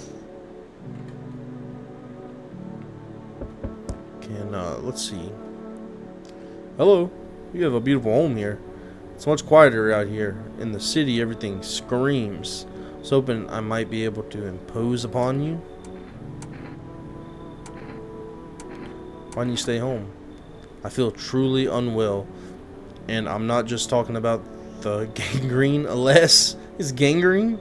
Let's see. Hello. You have a beautiful home here. It's much quieter out here. In the city, everything screams. I was hoping I might be able to impose upon you. Why don't you stay home? I feel truly unwell. And I'm not just talking about the gangrene, alas. Is gangrene?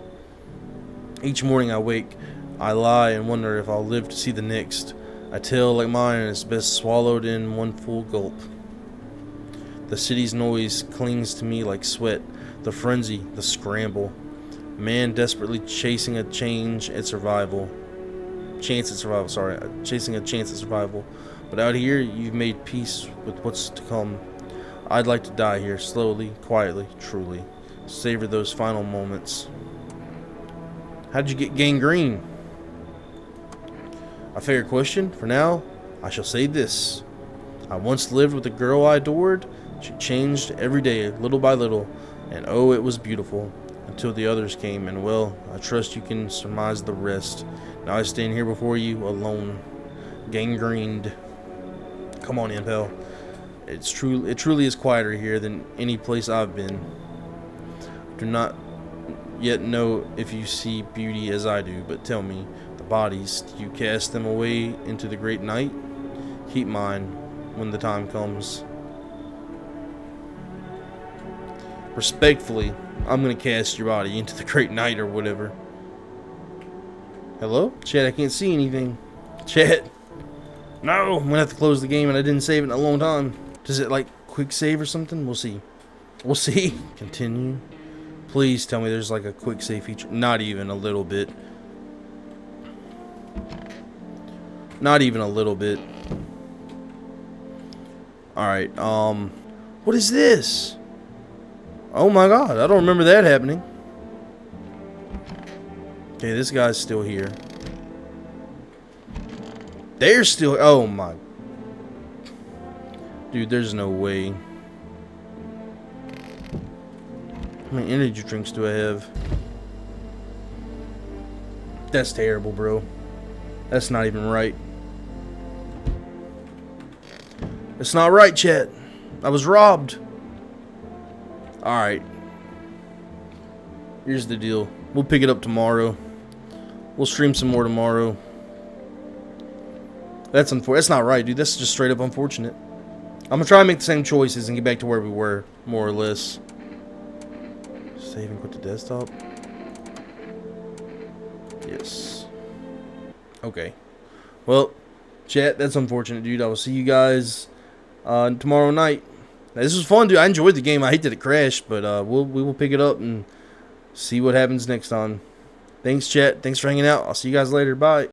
Each morning I wake, I lie and wonder if I'll live to see the next. A tale like mine is best swallowed in one full gulp. The city's noise clings to me like sweat, the frenzy, the scramble. Man desperately chasing a chance at survival. Chasing a chance at survival. But out here, you've made peace with what's to come. I'd like to die here, slowly, quietly, truly. Savor those final moments. How'd you get gangrene? A fair question. For now, I shall say this. I once lived with a girl I adored. She changed every day, little by little, and oh, it was beautiful, until the others came, and well, I trust you can surmise the rest. Now I stand here before you, alone, gangrened. Come on in, pal. It truly is quieter here than any place I've been. Do not yet know if you see beauty as I do, but tell me, the bodies, do you cast them away into the great night? Keep mine when the time comes. Respectfully, I'm gonna cast your body into the great night or whatever. Hello? Chat, I can't see anything. Chat. No, I'm gonna have to close the game and I didn't save it in a long time. Does it like quick save or something? We'll see. We'll see. Continue. Please tell me there's like a quick save feature. Not even a little bit. Not even a little bit. Alright, what is this? Oh my god, I don't remember that happening. Okay, this guy's still here. They're still... Oh my... Dude, there's no way. How many energy drinks do I have? That's terrible, bro. That's not even right. It's not right, chat. I was robbed. Alright. Here's the deal. We'll pick it up tomorrow. We'll stream some more tomorrow. That's unfortunate. That's not right, dude. That's just straight up unfortunate. I'm gonna try and make the same choices and get back to where we were, more or less. Save and quit the desktop. Yes. Okay. Well, chat, that's unfortunate, dude. I will see you guys tomorrow night. Now, this was fun, dude. I enjoyed the game. I hate that it crashed, but we will pick it up and see what happens next time. Thanks, chat. Thanks for hanging out. I'll see you guys later. Bye.